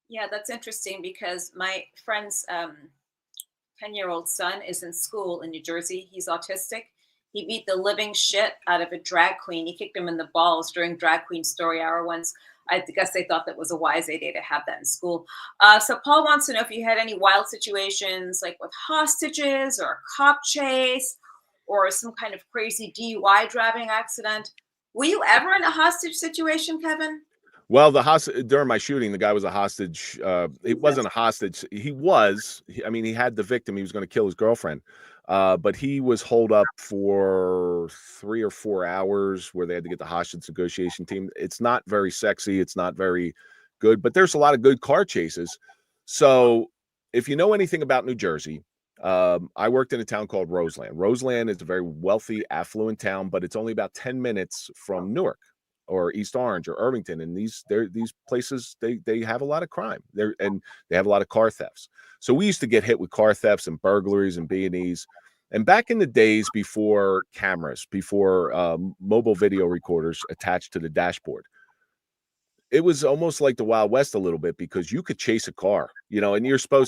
Yeah, that's interesting, because my friend's 10-year-old son is in school in New Jersey. He's autistic. He beat the living shit out of a drag queen. He kicked him in the balls during drag queen story hour once. I guess they thought that was a wise idea to have that in school. So Paul wants to know if you had any wild situations, like with hostages or a cop chase, or some kind of crazy DUI driving accident. Were you ever in a hostage situation, Kevin? Well, during my shooting, the guy was a hostage. It wasn't a hostage. He had the victim. He was going to kill his girlfriend. But he was holed up for 3 or 4 hours, where they had to get the hostage negotiation team. It's not very sexy. It's not very good, but there's a lot of good car chases. So if you know anything about New Jersey, I worked in a town called Roseland. Roseland is a very wealthy, affluent town, but it's only about 10 minutes from Newark or East Orange or Irvington. And these places, they have a lot of crime and they have a lot of car thefts. So we used to get hit with car thefts and burglaries and B&Es. And back in the days before cameras, before mobile video recorders attached to the dashboard, it was almost like the Wild West a little bit, because you could chase a car, and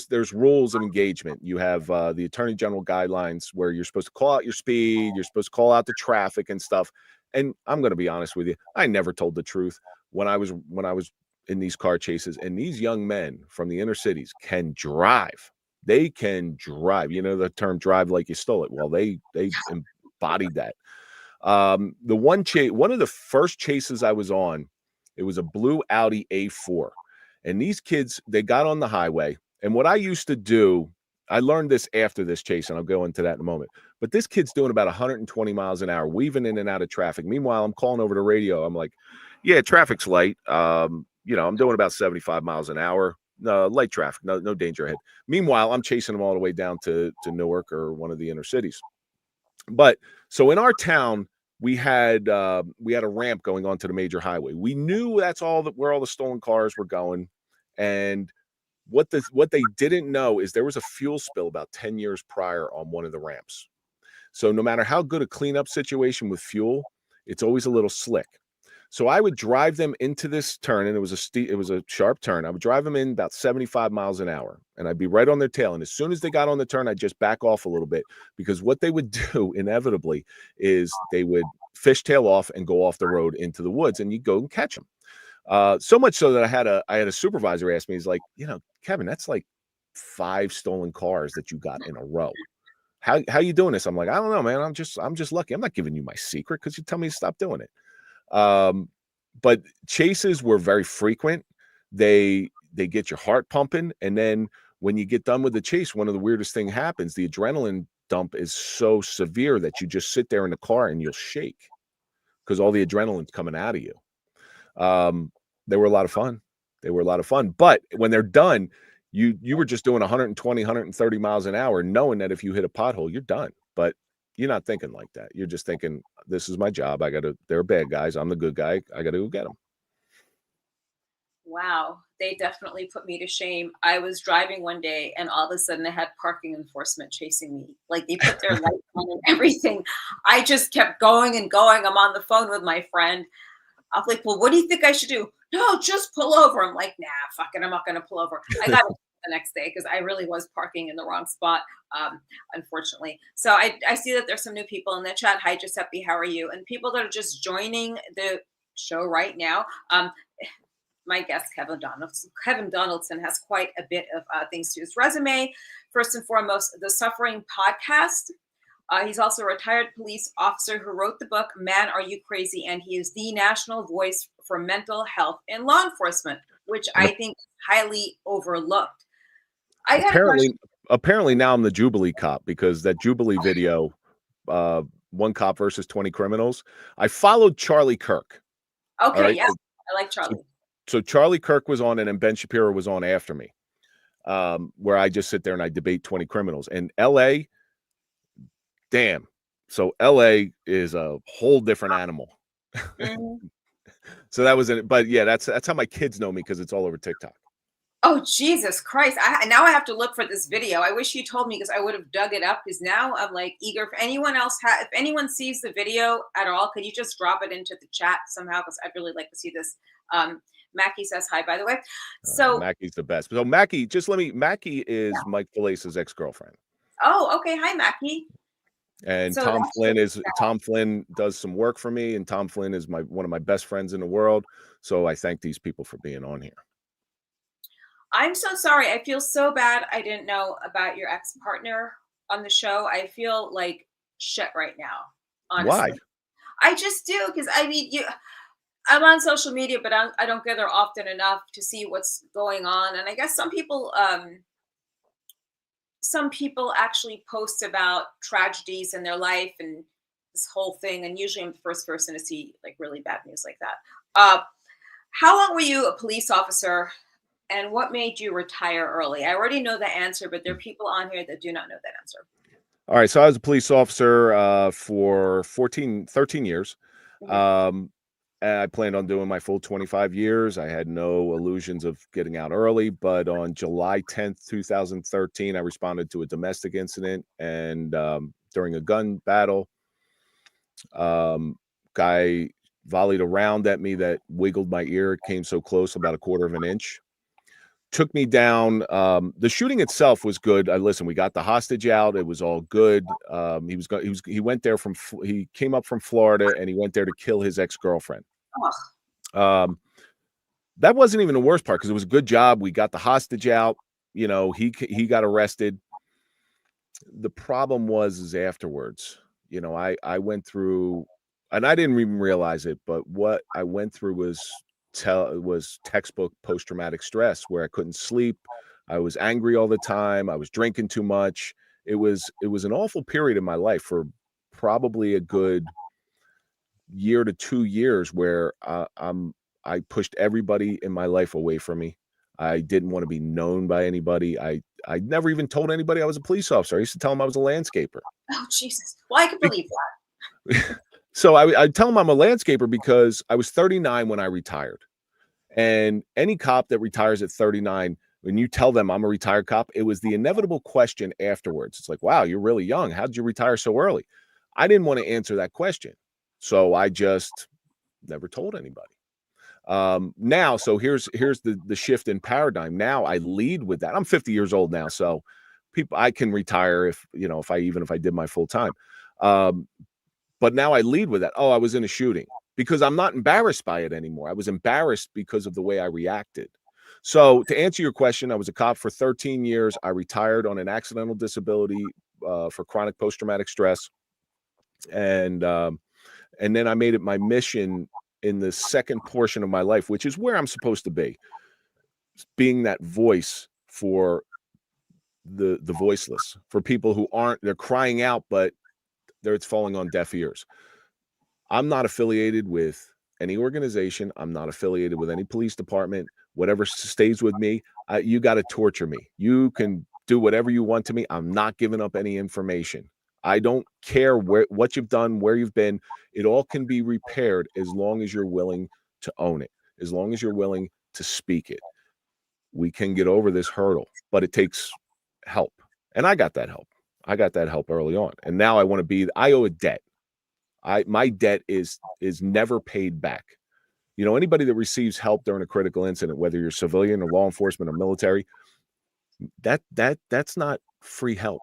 there's rules of engagement. You have the Attorney General guidelines where you're supposed to call out your speed, you're supposed to call out the traffic and stuff. And I'm going to be honest with you, I never told the truth when I was in these car chases. And these young men from the inner cities can drive. They can drive. You know the term "drive like you stole it." Well, they embodied that. One of the first chases I was on, it was a blue Audi A4. And these kids, they got on the highway. And what I used to do, I learned this after this chase, and I'll go into that in a moment. But this kid's doing about 120 miles an hour, weaving in and out of traffic. Meanwhile, I'm calling over the radio. I'm like, yeah, traffic's light. I'm doing about 75 miles an hour. Light traffic, no danger ahead. Meanwhile, I'm chasing them all the way down to Newark or one of the inner cities. But so in our town, we had a ramp going onto the major highway. We knew that's where all the stolen cars were going. And what they didn't know is there was a fuel spill about 10 years prior on one of the ramps. So no matter how good a cleanup situation with fuel, it's always a little slick. So I would drive them into this turn, and it was a sharp turn. I would drive them in about 75 miles an hour, and I'd be right on their tail. And as soon as they got on the turn, I'd just back off a little bit, because what they would do inevitably is they would fishtail off and go off the road into the woods, and you go and catch them. So much so that I had a supervisor ask me, he's like, Kevin, that's like 5 stolen cars that you got in a row. How you doing this? I'm like, I don't know, man. I'm just lucky. I'm not giving you my secret because you tell me to stop doing it. But chases were very frequent. They get your heart pumping. And then when you get done with the chase, one of the weirdest things happens. The adrenaline dump is so severe that you just sit there in the car and you'll shake because all the adrenaline's coming out of you. They were a lot of fun. But when they're done, you were just doing 120, 130 miles an hour, knowing that if you hit a pothole, you're done. But you're not thinking like that. You're just thinking, this is my job. They're bad guys. I'm the good guy. I got to go get them. Wow. They definitely put me to shame. I was driving one day and all of a sudden I had parking enforcement chasing me. Like they put their lights on and everything. I just kept going and going. I'm on the phone with my friend. I'm like, well, what do you think I should do? No, just pull over. I'm like, nah, fuck it. I'm not going to pull over. I got the next day because I really was parking in the wrong spot, unfortunately. So I see that there's some new people in the chat. Hi, Giuseppe, how are you? And people that are just joining the show right now. My guest, Kevin Donaldson, has quite a bit of things to his resume. First and foremost, the Suffering Podcast. He's also a retired police officer who wrote the book, Man, Are You Crazy? And he is the national voice for mental health in law enforcement, which I think is highly overlooked. Apparently now I'm the Jubilee cop, because that Jubilee video, one cop versus 20 criminals, I followed Charlie Kirk. Okay, right? yeah, I like Charlie. So Charlie Kirk was on, and then Ben Shapiro was on after me, where I just sit there and I debate 20 criminals. And L.A., damn. So L.A. is a whole different animal. Mm-hmm. So that was it. But yeah, that's how my kids know me, because it's all over TikTok. Oh, Jesus Christ. Now I have to look for this video. I wish you told me, because I would have dug it up, because now I'm like eager. If anyone else if anyone sees the video at all, could you just drop it into the chat somehow? Because I'd really like to see this. Mackie says hi, by the way. So Mackie's the best. So Mackie, Mackie is Mike Felice's ex-girlfriend. Oh, okay. Hi, Mackie. And so Tom Flynn does some work for me, and Tom Flynn is one of my best friends in the world. So I thank these people for being on here. I'm so sorry. I feel so bad. I didn't know about your ex-partner on the show. I feel like shit right now. Honestly. Why? I just do, because I mean, I'm on social media, but I don't get there often enough to see what's going on. And I guess some people actually post about tragedies in their life and this whole thing. And usually I'm the first person to see like really bad news like that. How long were you a police officer, and what made you retire early? I already know the answer, but there are people on here that do not know that answer. All right. So I was a police officer for 13 years. Mm-hmm. And I planned on doing my full 25 years. I had no illusions of getting out early, but on July 10th, 2013, I responded to a domestic incident, and during a gun battle. Guy volleyed a round at me that wiggled my ear. It came so close, about a quarter of an inch. Took me down. The shooting itself was good. Listen, we got the hostage out. It was all good. He went there he came up from Florida, and he went there to kill his ex-girlfriend. That wasn't even the worst part, because it was a good job. We got the hostage out. You know, he got arrested. The problem was afterwards. You know, I went through, and I didn't even realize it, but what I went through was textbook post-traumatic stress, where I couldn't sleep. I was angry all the time. I was drinking too much. It was an awful period in my life for probably a good year to 2 years, where I pushed everybody in my life away from me. I didn't want to be known by anybody. I never even told anybody I was a police officer. I used to tell them I was a landscaper. Oh, Jesus. Well, I can believe that. So I tell them I'm a landscaper because I was 39 when I retired. And any cop that retires at 39, when you tell them I'm a retired cop, it was the inevitable question afterwards. It's like, wow, you're really young. How did you retire so early? I didn't want to answer that question. So I just never told anybody. Now, so here's the shift in paradigm. Now I lead with that. I'm 50 years old now, so I can retire if I did my full time. But now I lead with that. Oh, I was in a shooting, because I'm not embarrassed by it anymore. I was embarrassed because of the way I reacted. So to answer your question, I was a cop for 13 years. I retired on an accidental disability for chronic post-traumatic stress. And then I made it my mission in the second portion of my life, which is where I'm supposed to be, being that voice for the voiceless, for people who they're crying out, but it's falling on deaf ears. I'm not affiliated with any organization. I'm not affiliated with any police department. Whatever stays with me, you got to torture me. You can do whatever you want to me. I'm not giving up any information. I don't care what you've done, where you've been. It all can be repaired as long as you're willing to own it, as long as you're willing to speak it. We can get over this hurdle, but it takes help. And I got that help. I got that help early on. And now I owe a debt. My debt is never paid back. You know, anybody that receives help during a critical incident, whether you're civilian or law enforcement or military, that's not free help.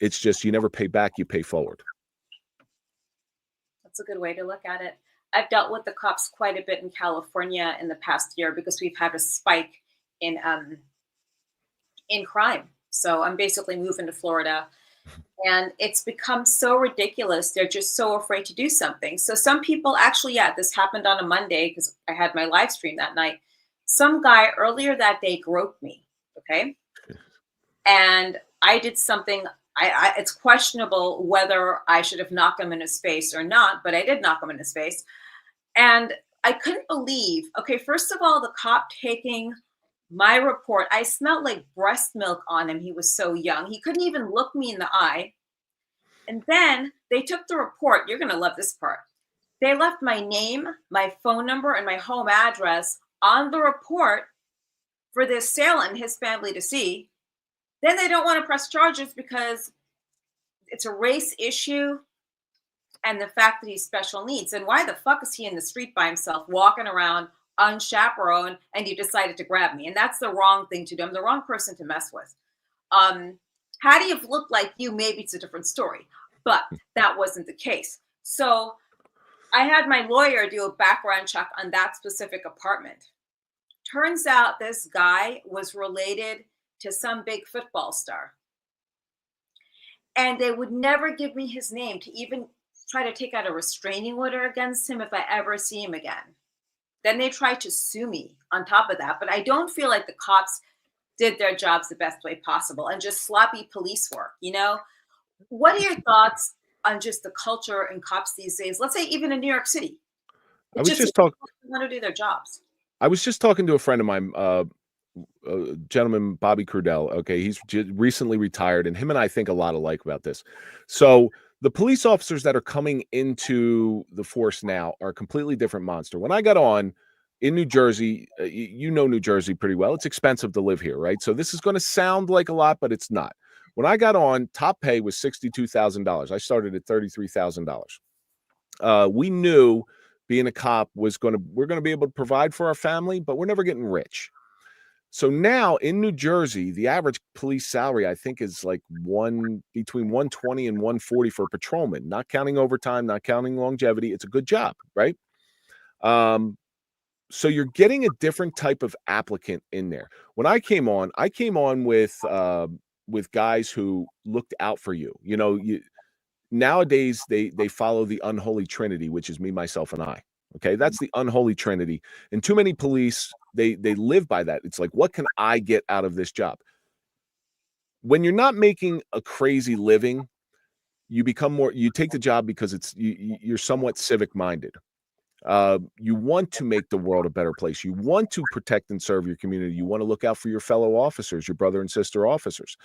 It's just, you never pay back, you pay forward. That's a good way to look at it. I've dealt with the cops quite a bit in California in the past year, because we've had a spike in crime. So I'm basically moving to Florida, and it's become so ridiculous. They're just so afraid to do something. So some people actually, this happened on a Monday, because I had my live stream that night. Some guy earlier that day groped me. Okay. And I did something. It's questionable whether I should have knocked him in his face or not, but I did knock him in his face. And I couldn't believe, okay, first of all, the cop taking my report, I smelled like breast milk on him. He was so young. He couldn't even look me in the eye. And then they took the report. You're going to love this part. They left my name, my phone number, and my home address on the report for the assailant and his family to see. Then they don't want to press charges because it's a race issue and the fact that he's special needs. And why the fuck is he in the street by himself, walking around unchaperoned, and you decided to grab me? And that's the wrong thing to do. I'm the wrong person to mess with. Had he have looked like you, maybe it's a different story. But that wasn't the case. So I had my lawyer do a background check on that specific apartment. Turns out this guy was related to some big football star. And they would never give me his name to even try to take out a restraining order against him if I ever see him again. Then they tried to sue me on top of that. But I don't feel like the cops did their jobs the best way possible, and just sloppy police work, you know? What are your thoughts on just the culture in cops these days? Let's say even in New York City. I was just talking. Want to do their jobs. I was just talking to a friend of mine, gentleman, Bobby Crudell. Okay, he's recently retired, and him and I think a lot alike about this. So the police officers that are coming into the force now are a completely different monster. When I got on in New Jersey, you know New Jersey pretty well. It's expensive to live here, right? So this is going to sound like a lot, but it's not. When I got on, top pay was $62,000. I started at $33,000. We knew being a cop we're going to be able to provide for our family, but we're never getting rich. So now in New Jersey, the average police salary, I think, is like between 120 and 140 for a patrolman, not counting overtime, not counting longevity. It's a good job, right? So you're getting a different type of applicant in there. When I came on with guys who looked out for you. You know, nowadays they follow the unholy trinity, which is me, myself, and I. Okay, that's the unholy trinity. And too many police, they live by that. It's like, what can I get out of this job? When you're not making a crazy living, you take the job because you're somewhat civic minded. You want to make the world a better place. You want to protect and serve your community. You want to look out for your fellow officers, your brother and sister officers.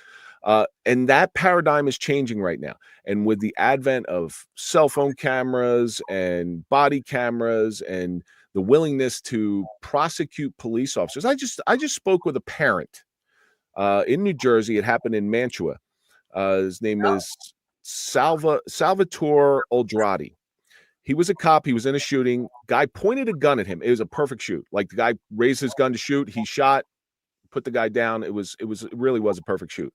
And that paradigm is changing right now. And with the advent of cell phone cameras and body cameras and the willingness to prosecute police officers. I just spoke with a parent in New Jersey. It happened in Mantua. His name is Salvatore Oldrati. He was a cop. He was in a shooting. Guy pointed a gun at him. It was a perfect shoot. Like, the guy raised his gun to shoot. He shot, put the guy down. It really was a perfect shoot.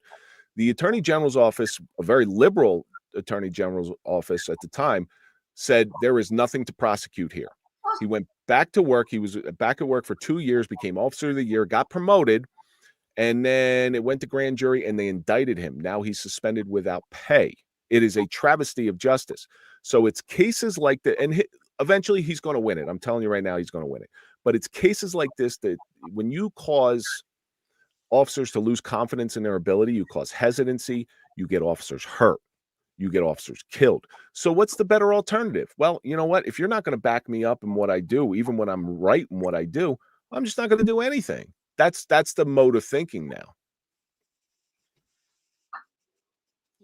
The Attorney General's office, a very liberal Attorney General's office at the time, said there is nothing to prosecute here. He went back to work. He was back at work for 2 years, became Officer of the Year, got promoted, and then it went to grand jury and they indicted him. Now he's suspended without pay. It is a travesty of justice. So it's cases like that, and eventually he's going to win it. I'm telling you right now, he's going to win it. But it's cases like this that when you cause officers to lose confidence in their ability, you cause hesitancy, you get officers hurt, you get officers killed. So what's the better alternative? Well, you know what? If you're not going to back me up in what I do, even when I'm right in what I do, I'm just not going to do anything. That's the mode of thinking now.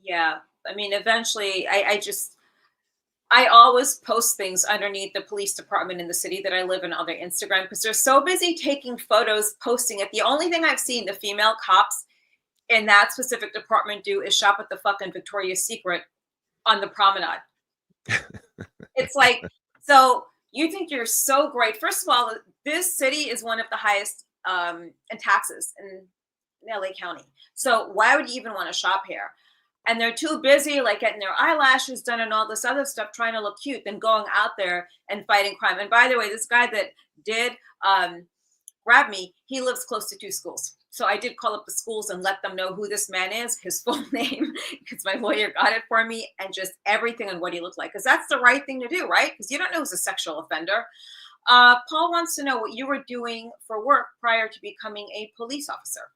Yeah. I mean, eventually I always post things underneath the police department in the city that I live in on their Instagram because they're so busy taking photos, posting it. The only thing I've seen the female cops in that specific department do is shop at the fucking Victoria's Secret on the promenade. It's like, so you think you're so great. First of all, this city is one of the highest in taxes in LA County. So why would you even want to shop here? And they're too busy, like, getting their eyelashes done and all this other stuff, trying to look cute, than going out there and fighting crime. And by the way, this guy that did grab me, he lives close to 2 schools. So I did call up the schools and let them know who this man is, his full name, because my lawyer got it for me, and just everything and what he looked like. Because that's the right thing to do, right? Because you don't know who's a sexual offender. Paul wants to know what you were doing for work prior to becoming a police officer.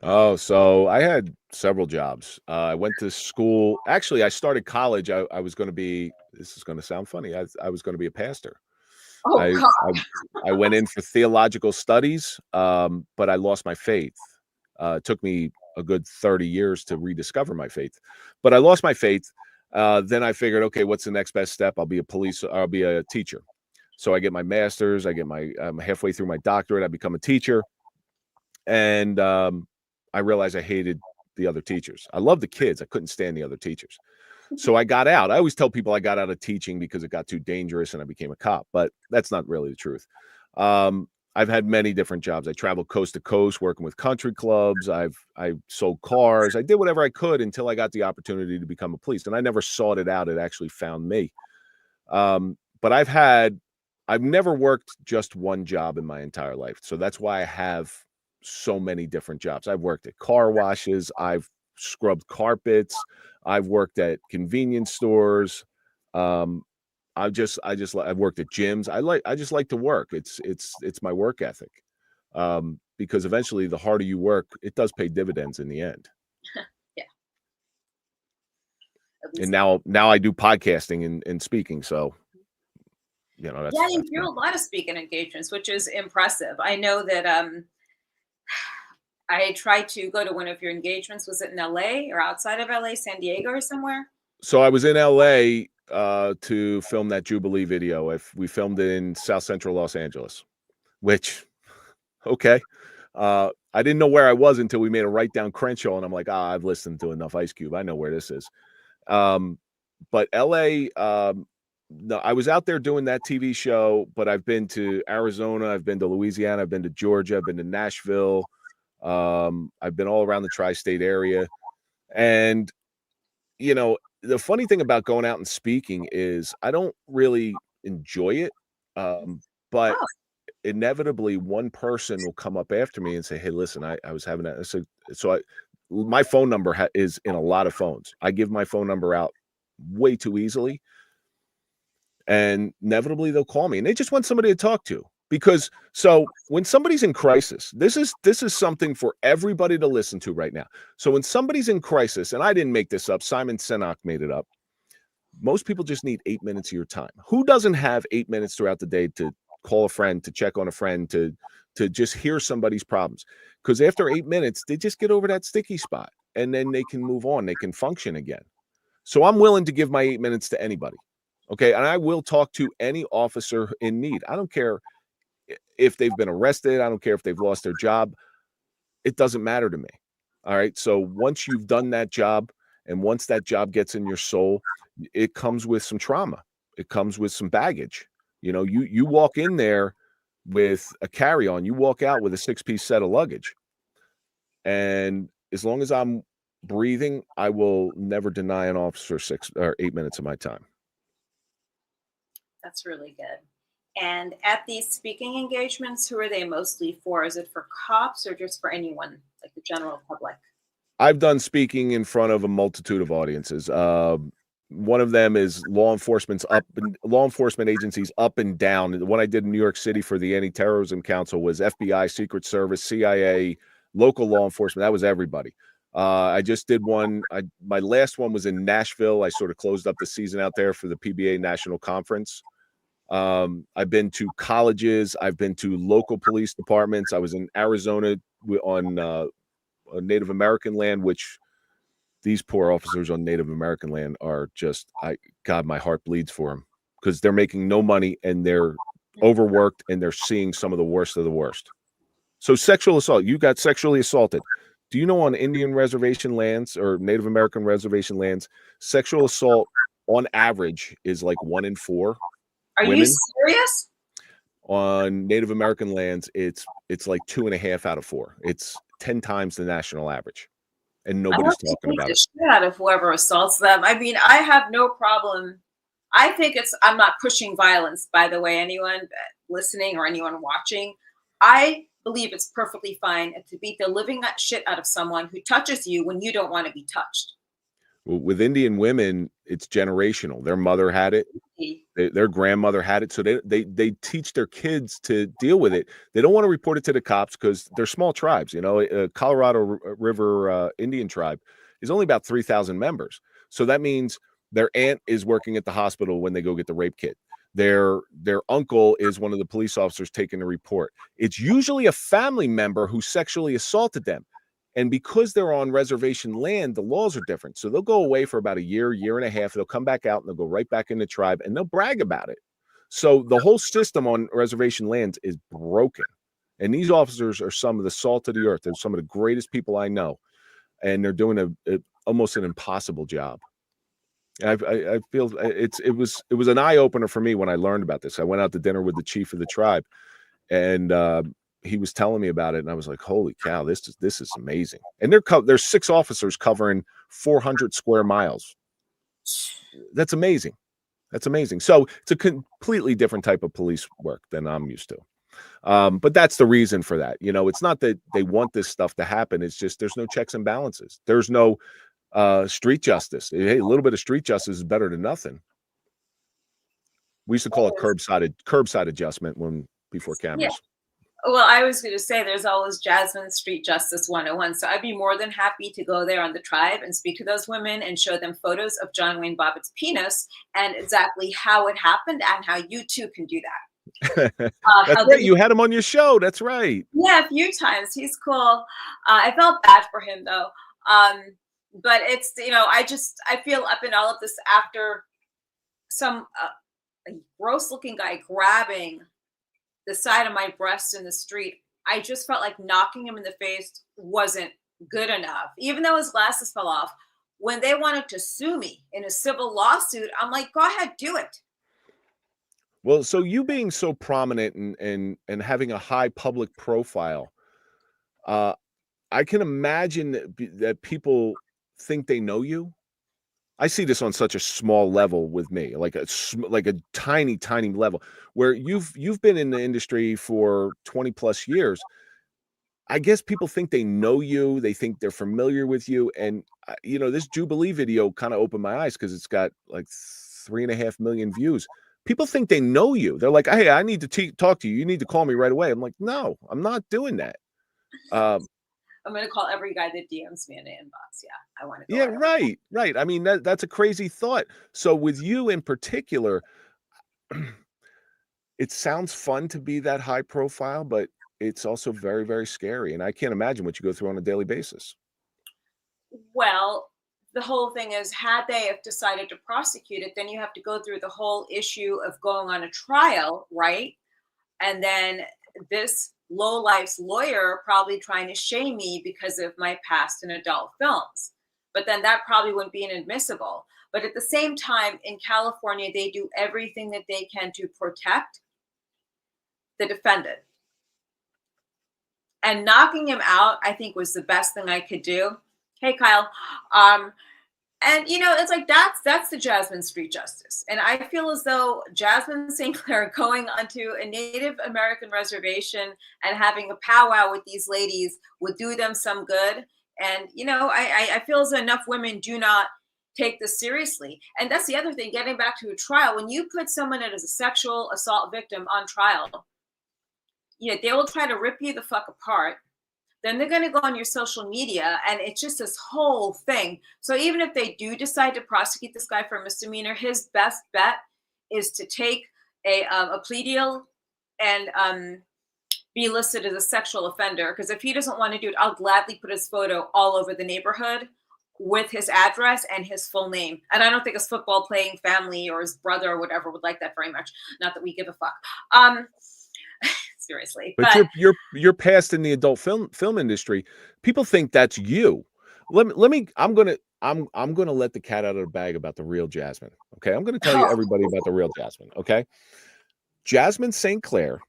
Oh, so I had several jobs. I went to school. Actually, I started college. I was going to be, this is going to sound funny, I was going to be a pastor. Oh, God. I went in for theological studies, but I lost my faith. It took me a good 30 years to rediscover my faith, but I lost my faith. Then I figured, okay, what's the next best step? I'll be a teacher. So I get my master's, I'm halfway through my doctorate, I become a teacher. And I realized I hated the other teachers. I loved the kids. I couldn't stand the other teachers. So I got out. I always tell people I got out of teaching because it got too dangerous and I became a cop, but that's not really the truth. I've had many different jobs. I traveled coast to coast working with country clubs. I sold cars. I did whatever I could until I got the opportunity to become a police. And I never sought it out. It actually found me. But I've never worked just one job in my entire life. So that's why I have so many different jobs. I've worked at car washes. I've scrubbed carpets. I've worked at convenience stores. I've worked at gyms. I just like to work. It's my work ethic. Because eventually the harder you work, it does pay dividends in the end. Yeah. And now I do podcasting and speaking. So, you know, you do a lot of speaking engagements, which is impressive. I know that, I tried to go to one of your engagements. Was it in LA or outside of LA, San Diego or somewhere? So I was in LA to film that Jubilee video. We filmed it in South Central Los Angeles, which, okay. I didn't know where I was until we made a right down Crenshaw, and I'm like, I've listened to enough Ice Cube. I know where this is. But LA, no, I was out there doing that TV show, but I've been to Arizona, I've been to Louisiana, I've been to Georgia, I've been to Nashville. I've been all around the tri-state area. And, you know, the funny thing about going out and speaking is I don't really enjoy it. But Oh, inevitably one person will come up after me and say, hey, listen, I was having that. My phone number is in a lot of phones. I give my phone number out way too easily. And inevitably they'll call me and they just want somebody to talk to. Because so when somebody's in crisis, this is something for everybody to listen to right now. So when somebody's in crisis, and I didn't make this up, Simon Sinek made it up. Most people just need 8 minutes of your time. Who doesn't have 8 minutes throughout the day to call a friend, to check on a friend, to just hear somebody's problems? Because after 8 minutes, they just get over that sticky spot and then they can move on. They can function again. So I'm willing to give my 8 minutes to anybody. Okay. And I will talk to any officer in need. I don't care if they've been arrested. I don't care if they've lost their job. It doesn't matter to me. All right. So once you've done that job and once that job gets in your soul, it comes with some trauma. It comes with some baggage. You know, you walk in there with a carry-on, you walk out with a 6-piece set of luggage. And as long as I'm breathing, I will never deny an officer 6 or 8 minutes of my time. that's really good. And at these speaking engagements, who are they mostly for? Is it for cops or just for anyone, like the general public? I've done speaking in front of a multitude of audiences. One of them is law enforcement agencies up and down. The one I did in New York City for the Anti-Terrorism Council was FBI, Secret Service, CIA, local law enforcement. That was everybody. I just did one. My last one was in Nashville. I sort of closed up the season out there for the PBA National Conference. I've been to colleges. I've been to local police departments. I was in Arizona on Native American land, which these poor officers on Native American land are just, God, my heart bleeds for them because they're making no money and they're overworked and they're seeing some of the worst of the worst. So sexual assault, you got sexually assaulted. Do you know on Indian reservation lands or Native American reservation lands, sexual assault on average is like 1 in 4 Are women. you serious? On Native American lands, it's like 2.5 out of 4. It's 10 times the national average. And nobody's talking about it. Shit out of whoever assaults them. I mean, I have no problem. I think I'm not pushing violence, by the way, anyone listening or anyone watching. I believe it's perfectly fine to beat the living shit out of someone who touches you when you don't want to be touched. With Indian women, it's generational. Their mother had it. Their grandmother had it. So they teach their kids to deal with it. They don't want to report it to the cops because they're small tribes. You know, Colorado River Indian tribe is only about 3,000 members. So that means their aunt is working at the hospital when they go get the rape kit. Their uncle is one of the police officers taking the report. It's usually a family member who sexually assaulted them. And because they're on reservation land, the laws are different. So they'll go away for about a year, year and a half. They'll come back out and they'll go right back in the tribe and they'll brag about it. So the whole system on reservation lands is broken. And these officers are some of the salt of the earth. They're some of the greatest people I know. And they're doing almost an impossible job. And I feel it was an eye opener for me when I learned about this. I went out to dinner with the chief of the tribe and he was telling me about it, and I was like, "Holy cow, this is amazing!" And there's 6 officers covering 400 square miles. That's amazing. That's amazing. So it's a completely different type of police work than I'm used to. But that's the reason for that. You know, it's not that they want this stuff to happen. It's just there's no checks and balances. There's no street justice. Hey, a little bit of street justice is better than nothing. We used to call it curbside adjustment before cameras. Yeah. Well, I was going to say there's always Jasmine Street Justice 101. So I'd be more than happy to go there on the tribe and speak to those women and show them photos of John Wayne Bobbitt's penis and exactly how it happened and how you too can do that. That's right. You had him on your show. That's right. Yeah, a few times. He's cool. I felt bad for him though. But it's, you know, I feel up in all of this after some a gross looking guy grabbing the side of my breast in the street I just felt like knocking him in the face wasn't good enough. Even though his glasses fell off, when they wanted to sue me in a civil lawsuit, I'm like, go ahead, do it. Well, so you being so prominent and having a high public profile, uh, I can imagine that people think they know you. I see this on such a small level with me, like like a tiny, tiny level where you've been in the industry for 20 plus years. I guess people think they know you, they think they're familiar with you, and this Jubilee video kind of opened my eyes because it's got like 3.5 million views. People think they know you. They're like, "Hey, I need to talk to you. You need to call me right away." I'm like, "No, I'm not doing that." Um, I'm going to call every guy that DMs me in the inbox. Yeah, I want to go yeah, right away. right, right. I mean, that's a crazy thought. So with you in particular, it sounds fun to be that high profile, but it's also very, very scary. And I can't imagine what you go through on a daily basis. Well, the whole thing is, had they have decided to prosecute it, then you have to go through the whole issue of going on a trial, right? And then this low life's lawyer probably trying to shame me because of my past in adult films. But then that probably wouldn't be inadmissible. But at the same time, in California, they do everything that they can to protect the defendant. And knocking him out, I think, was the best thing I could do. Hey, Kyle. And it's like that's the Jasmine Street Justice. And I feel as though Jasmine St. Clair going onto a Native American reservation and having a powwow with these ladies would do them some good. And I feel as though enough women do not take this seriously. And that's the other thing, getting back to a trial, when you put someone that is a sexual assault victim on trial, they will try to rip you the fuck apart. Then they're going to go on your social media, and it's just this whole thing. So even if they do decide to prosecute this guy for a misdemeanor, his best bet is to take a plea deal and be listed as a sexual offender. Because if he doesn't want to do it, I'll gladly put his photo all over the neighborhood with his address and his full name. And I don't think his football playing family or his brother or whatever would like that very much. Not that we give a fuck. Seriously, but you're past in the adult film industry. People think that's you. I'm gonna let the cat out of the bag about the real Jasmine. Okay, I'm gonna tell you everybody about the real Jasmine. Okay, Jasmine St. Clair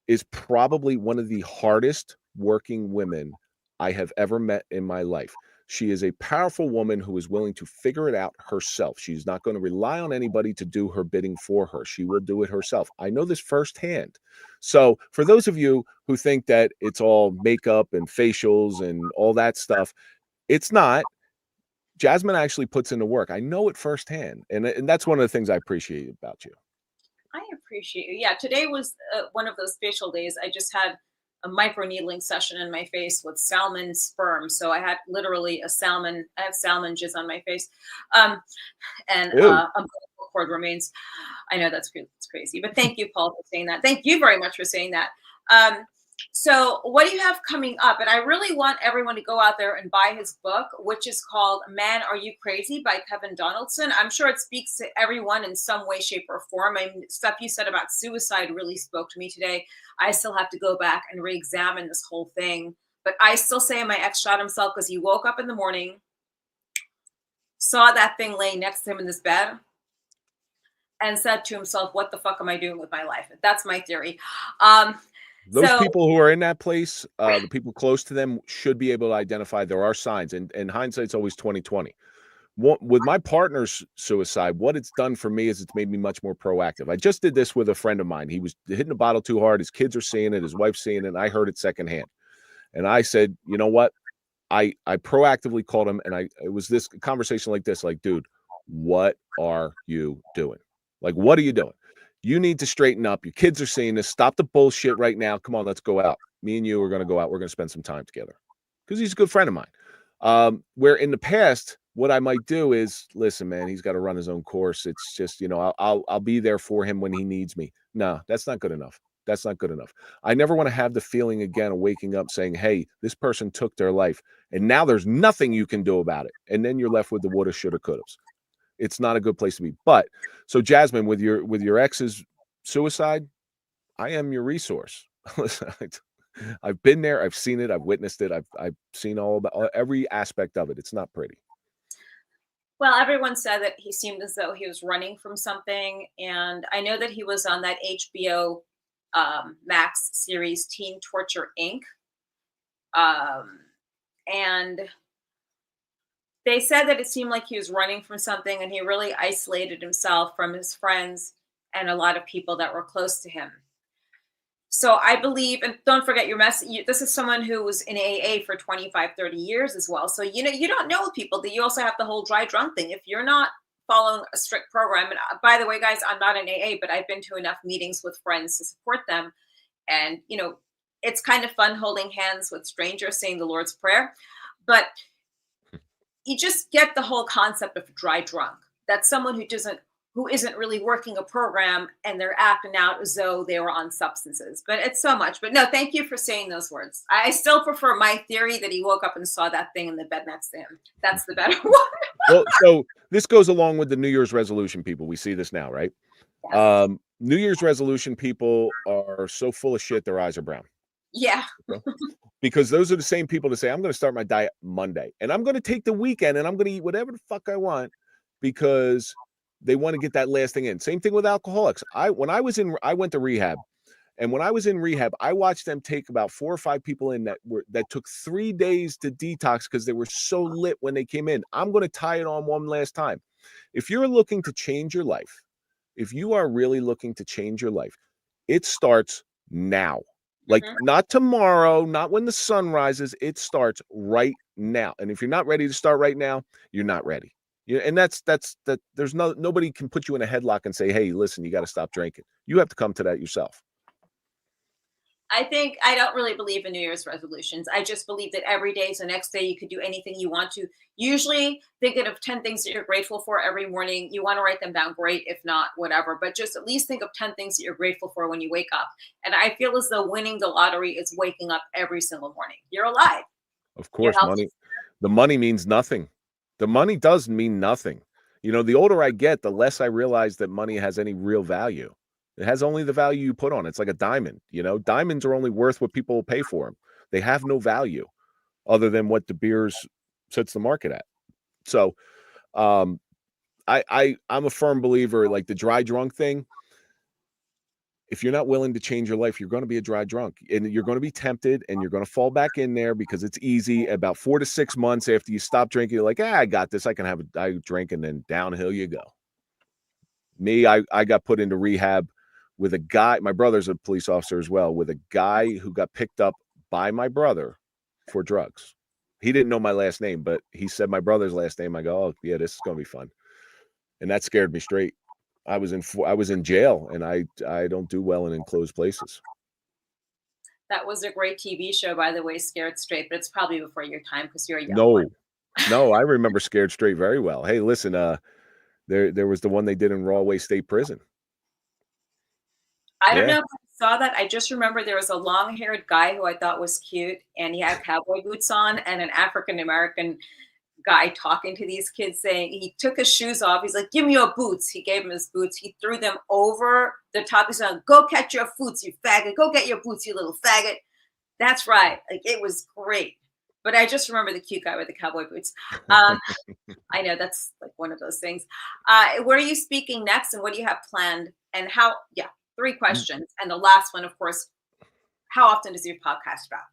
is probably one of the hardest working women I have ever met in my life. She is a powerful woman who is willing to figure it out herself. She's not going to rely on anybody to do her bidding for her. She will do it herself. I know this firsthand. So for those of you who think that it's all makeup and facials and all that stuff, it's not. Jasmine actually puts in the work. I know it firsthand. And that's one of the things I appreciate about you. I appreciate you. Yeah, today was one of those facial days. I just had a micro needling session in my face with salmon sperm. So I had literally I have salmon jizz on my face. And umbilical cord remains. I know that's crazy, but thank you, Paul, for saying that. Thank you very much for saying that. So what do you have coming up? And I really want everyone to go out there and buy his book, which is called Man, Are You Crazy by Kevin Donaldson. I'm sure it speaks to everyone in some way, shape, or form. I mean, stuff you said about suicide really spoke to me today. I still have to go back and re-examine this whole thing. But I still say my ex shot himself because he woke up in the morning, saw that thing laying next to him in this bed, and said to himself, what the fuck am I doing with my life? That's my theory. Those people who are in that place, the people close to them should be able to identify there are signs, and hindsight's always 20/20. With my partner's suicide, what it's done for me is it's made me much more proactive. I just did this with a friend of mine. He was hitting the bottle too hard. His kids are seeing it. His wife's seeing it. And I heard it secondhand. And I said, you know what? I proactively called him, and it was this conversation like this, like, dude, what are you doing? Like, what are you doing? You need to straighten up. Your kids are seeing this. Stop the bullshit right now. Come on, let's go out. Me and you are going to go out. We're going to spend some time together because he's a good friend of mine. Where in the past, what I might do is, listen, man, he's got to run his own course. It's just, I'll be there for him when he needs me. No, that's not good enough. That's not good enough. I never want to have the feeling again of waking up saying, hey, this person took their life and now there's nothing you can do about it. And then you're left with the woulda, shoulda, couldas. It's not a good place to be. But so Jasmine, with your ex's suicide, I am your resource. I've been there. I've seen it. I've witnessed it. I've seen every aspect of it. It's not pretty. Well, everyone said that he seemed as though he was running from something, and I know that he was on that HBO Max series Teen Torture Inc. And they said that it seemed like he was running from something, and he really isolated himself from his friends and a lot of people that were close to him. So I believe, and don't forget your message. This is someone who was in AA for 25, 30 years as well. So, you know, you don't know people that you also have the whole dry drunk thing. If you're not following a strict program, and by the way, guys, I'm not in AA, but I've been to enough meetings with friends to support them. And, you know, it's kind of fun holding hands with strangers saying the Lord's Prayer. But you just get the whole concept of dry drunk. That's someone who isn't really working a program, and they're acting out as though they were on substances. But it's so much. But no, thank you for saying those words. I still prefer my theory that he woke up and saw that thing in the bed next to him. That's the better one. Well, so this goes along with the New Year's resolution people. We see this now, right? Yes. New Year's resolution people are so full of shit, their eyes are brown. Yeah. Because those are the same people that say, I'm going to start my diet Monday, and I'm going to take the weekend, and I'm going to eat whatever the fuck I want, because they want to get that last thing in. Same thing with alcoholics. I went to rehab, and when I was in rehab, I watched them take about 4 or 5 people in that took 3 days to detox because they were so lit when they came in. I'm going to tie it on one last time. If you're looking to change your life, if you are really looking to change your life, it starts now. Like not tomorrow, not when the sun rises. It starts right now. And if you're not ready to start right now, you're not ready. Yeah, and that's there's nobody can put you in a headlock and say, hey, listen, you got to stop drinking. You have to come to that yourself. I don't really believe in New Year's resolutions. I just believe that every day is the next day. You could do anything you want to. Usually thinking of 10 things that you're grateful for every morning. You want to write them down, great. If not, whatever. But just at least think of 10 things that you're grateful for when you wake up. And I feel as though winning the lottery is waking up every single morning. You're alive. Of course, the money means nothing. The money does mean nothing. You know, the older I get, the less I realize that money has any real value. It has only the value you put on it. It's like a diamond. You know, diamonds are only worth what people will pay for them. They have no value other than what De Beers sets the market at. So I'm a firm believer, like the dry drunk thing. If you're not willing to change your life, you're going to be a dry drunk, and you're going to be tempted, and you're going to fall back in there because it's easy. About 4 to 6 months after you stop drinking, you're like, I got this. I can have a drink, and then downhill you go. Me, I got put into rehab with a guy. My brother's a police officer as well, with a guy who got picked up by my brother for drugs. He didn't know my last name, but he said my brother's last name. I go, oh yeah, this is going to be fun. And that scared me straight. I was in jail, and I don't do well in enclosed places. That was a great TV show, by the way, Scared Straight, but it's probably before your time because you're a young one. No, I remember Scared Straight very well. Hey, listen, there was the one they did in Rahway State Prison. I don't know if I saw that. I just remember there was a long-haired guy who I thought was cute, and he had cowboy boots on, and an African-American guy talking to these kids saying, he took his shoes off. He's like, give me your boots. He gave him his boots. He threw them over the top. He said, go catch your boots, you faggot. Go get your boots, you little faggot. That's right. Like, it was great. But I just remember the cute guy with the cowboy boots. I know that's like one of those things. Where are you speaking next, and what do you have planned, and how? Yeah, 3 questions. And the last one, of course, how often does your podcast drop?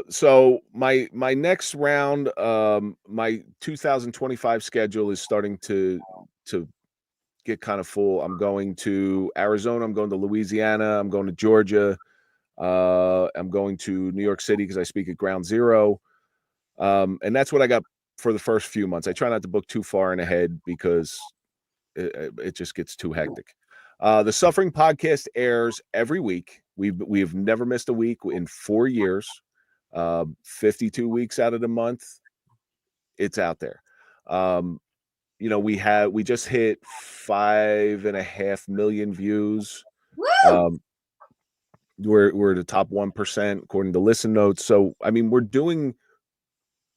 So my next round, my 2025 schedule is starting to get kind of full. I'm going to Arizona. I'm going to Louisiana. I'm going to Georgia. I'm going to New York City because I speak at Ground Zero. And that's what I got for the first few months. I try not to book too far in ahead because it just gets too hectic. The Suffering Podcast airs every week. We've never missed a week in 4 years. 52 weeks out of the month, it's out there. You know, we just hit 5.5 million views. We're the top 1% according to Listen Notes. So I mean,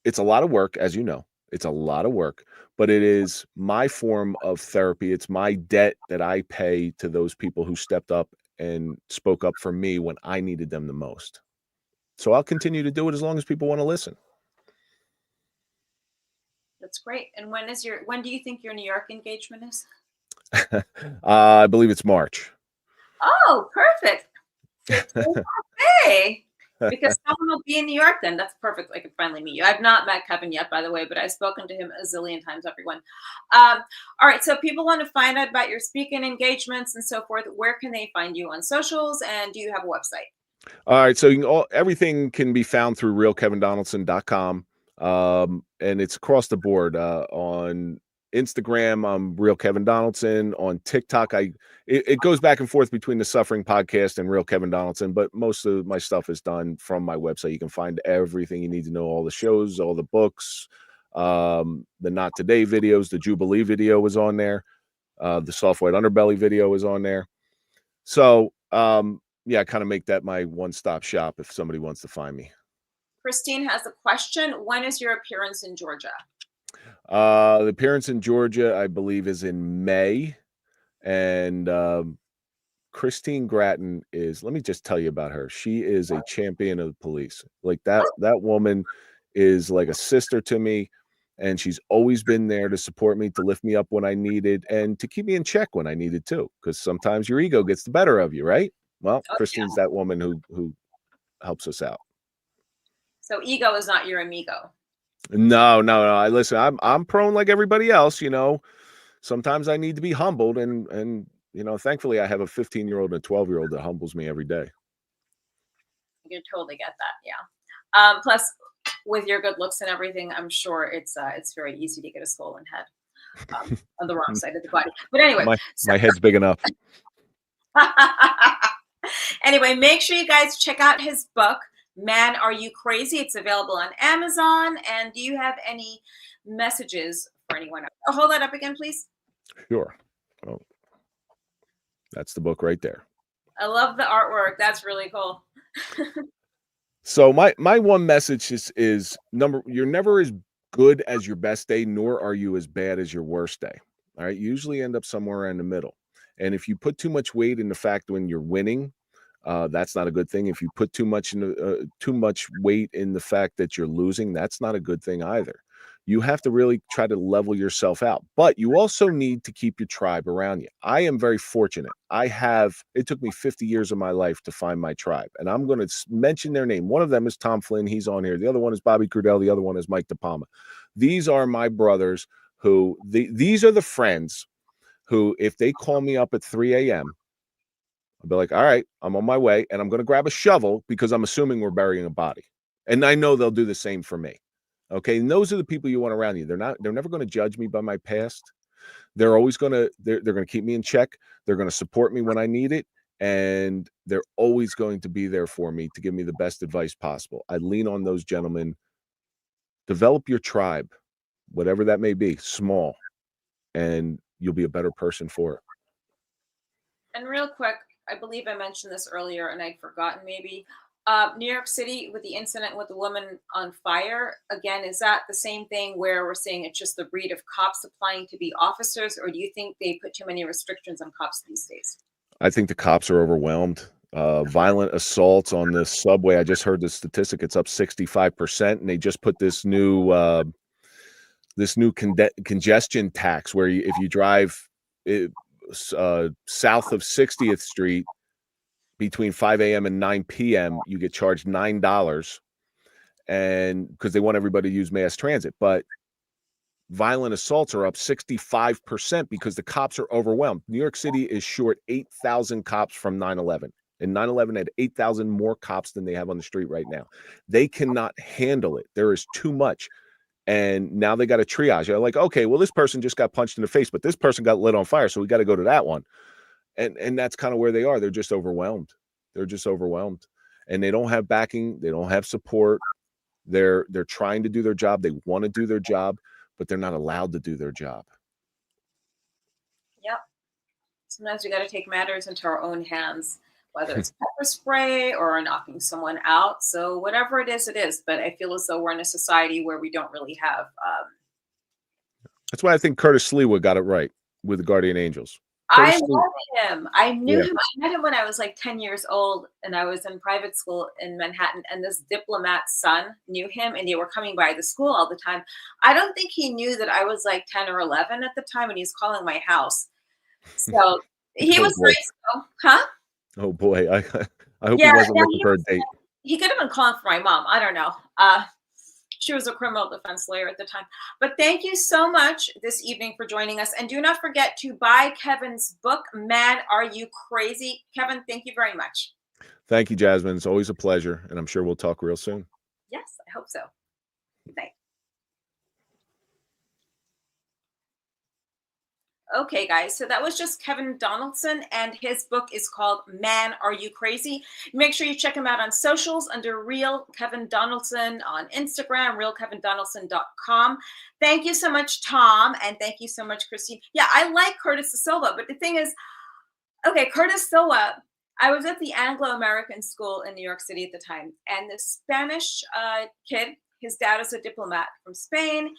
it's a lot of work, as you know. It's a lot of work, but it is my form of therapy. It's my debt that I pay to those people who stepped up and spoke up for me when I needed them the most. So I'll continue to do it as long as people want to listen. That's great. And when do you think your New York engagement is? I believe it's March. Oh, perfect. Hey, because someone will be in New York then. That's perfect. I could finally meet you. I've not met Kevin yet, by the way, but I've spoken to him a zillion times, everyone. All right. So people want to find out about your speaking engagements and so forth. Where can they find you on socials? And do you have a website? All right. So everything can be found through realkevindonaldson.com. And it's across the board. On Instagram, I'm Real Kevin Donaldson. On TikTok, it goes back and forth between the Suffering Podcast and Real Kevin Donaldson, but most of my stuff is done from my website. You can find everything you need to know, all the shows, all the books, the Not Today videos, the Jubilee video was on there. The Soft White Underbelly video is on there. So, yeah, I kind of make that my one-stop shop if somebody wants to find me. Christine has a question. When is your appearance in Georgia? The appearance in Georgia, I believe, is in May. And Christine Gratton is, let me just tell you about her. She is a champion of the police. Like that woman is like a sister to me. And she's always been there to support me, to lift me up when I needed, and to keep me in check when I needed to. Because sometimes your ego gets the better of you, right? Well, Christine's that woman who helps us out. So ego is not your amigo. No. I listen. I'm prone like everybody else. Sometimes I need to be humbled, and thankfully I have a 15-year-old and a 12-year-old that humbles me every day. You totally get that. Yeah. Plus, with your good looks and everything, I'm sure it's very easy to get a swollen head on the wrong side of the body. But anyway, my head's big enough. Anyway, make sure you guys check out his book, Man, Are You Crazy? It's available on Amazon. And do you have any messages for anyone else? Oh, hold that up again, please. Sure. Oh, that's the book right there. I love the artwork. That's really cool. So my one message is you're never as good as your best day, nor are you as bad as your worst day. All right. You usually end up somewhere in the middle. And if you put too much weight in the fact when you're winning, that's not a good thing. If you put too much weight in the fact that you're losing, that's not a good thing either. You have to really try to level yourself out, but you also need to keep your tribe around you. I am very fortunate. It took me 50 years of my life to find my tribe, and I'm going to mention their name. One of them is Tom Flynn. He's on here. The other one is Bobby Crudell. The other one is Mike DePalma. These are my brothers these are the friends who, if they call me up at 3 a.m., I'll be like, all right, I'm on my way, and I'm going to grab a shovel because I'm assuming we're burying a body. And I know they'll do the same for me. Okay. And those are the people you want around you. They're never going to judge me by my past. They're always going to keep me in check. They're going to support me when I need it. And they're always going to be there for me to give me the best advice possible. I lean on those gentlemen. Develop your tribe, whatever that may be, small, and you'll be a better person for it. And real quick, I believe I mentioned this earlier and I'd forgotten maybe. New York City with the incident with the woman on fire, again, is that the same thing where we're saying it's just the breed of cops applying to be officers, or do you think they put too many restrictions on cops these days? I think the cops are overwhelmed. Violent assaults on the subway. I just heard the statistic. It's up 65%, and they just put this new congestion tax where if you drive south of 60th Street between 5 a.m. and 9 p.m., you get charged $9, and because they want everybody to use mass transit. But violent assaults are up 65% because the cops are overwhelmed. New York City is short 8,000 cops from 9/11. And 9/11 had 8,000 more cops than they have on the street right now. They cannot handle it. There is too much. And now they got to triage. They're like, okay, well, this person just got punched in the face, but this person got lit on fire, so we got to go to that one. And that's kind of where they are. They're just overwhelmed. And they don't have backing. They don't have support. They're trying to do their job. They want to do their job, but they're not allowed to do their job. Yep. Sometimes we got to take matters into our own hands, whether it's pepper spray or knocking someone out. So whatever it is, it is. But I feel as though we're in a society where we don't really have. That's why I think Curtis Sleewood got it right with the Guardian Angels. I Person, love him. I knew yeah. him. I met him when I was like 10 years old and I was in private school in Manhattan, and this diplomat's son knew him and they were coming by the school all the time. I don't think he knew that I was like 10 or 11 at the time, and he was calling my house. So he Oh was boy. nice though. Huh? Oh boy. I hope he Yeah, wasn't yeah, looking for a date. he could have been calling for my mom. I don't know. She was a criminal defense lawyer at the time. But thank you so much this evening for joining us. And do not forget to buy Kevin's book, Man, Are You Crazy? Kevin, thank you very much. Thank you, Jasmine. It's always a pleasure, and I'm sure we'll talk real soon. Yes, I hope so. Good night. Okay, guys, so that was just Kevin Donaldson, and his book is called Man, Are You Crazy? Make sure you check him out on socials under Real Kevin Donaldson on Instagram, realkevindonaldson.com. Thank you so much, Tom, and thank you so much, Christine. Yeah, I like Curtis De Silva, but the thing is, okay, Curtis Silva, I was at the Anglo-American school in New York City at the time, and the Spanish kid, his dad is a diplomat from Spain.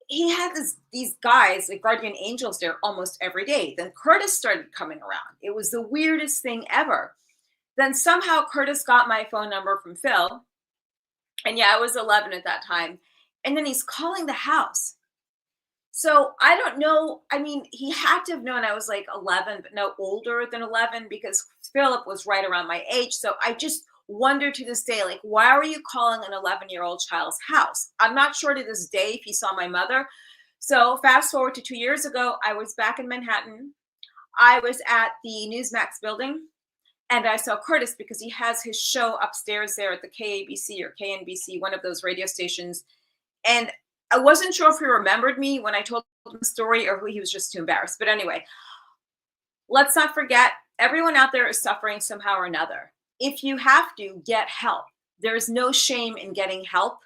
He had these guys, like guardian angels, there almost every day. Then Curtis started coming around. It was the weirdest thing ever. Then somehow Curtis got my phone number from Phil. And yeah, I was 11 at that time. And then he's calling the house. So I don't know. I mean, he had to have known I was like 11, but no older than 11, because Philip was right around my age. So I just wonder to this day, like, why are you calling an 11-year-old child's house? I'm not sure to this day if he saw my mother. So fast forward to 2 years ago, I was back in Manhattan. I was at the Newsmax building, and I saw Curtis because he has his show upstairs there at the KABC or KNBC, one of those radio stations. And I wasn't sure if he remembered me when I told him the story or he was just too embarrassed. But anyway, let's not forget, everyone out there is suffering somehow or another. If you have to, get help. There's no shame in getting help.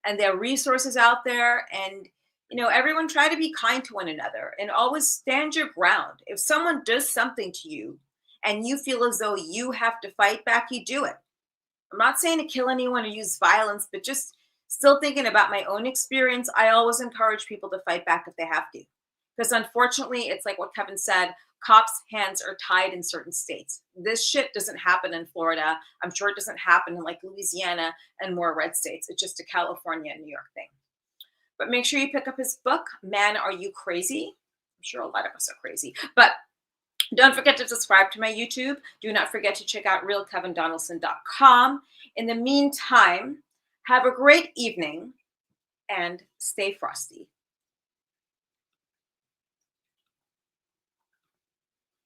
And there are resources out there. And, you know, everyone try to be kind to one another and always stand your ground. If someone does something to you and you feel as though you have to fight back, you do it. I'm not saying to kill anyone or use violence, but just still thinking about my own experience, I always encourage people to fight back if they have to. Because unfortunately, it's like what Kevin said, cops' hands are tied in certain states. This shit doesn't happen in Florida. I'm sure it doesn't happen in like Louisiana and more red states. It's just a California and New York thing. But make sure you pick up his book, Man, Are You Crazy? I'm sure a lot of us are crazy. But don't forget to subscribe to my YouTube. Do not forget to check out realkevindonaldson.com. In the meantime, have a great evening and stay frosty.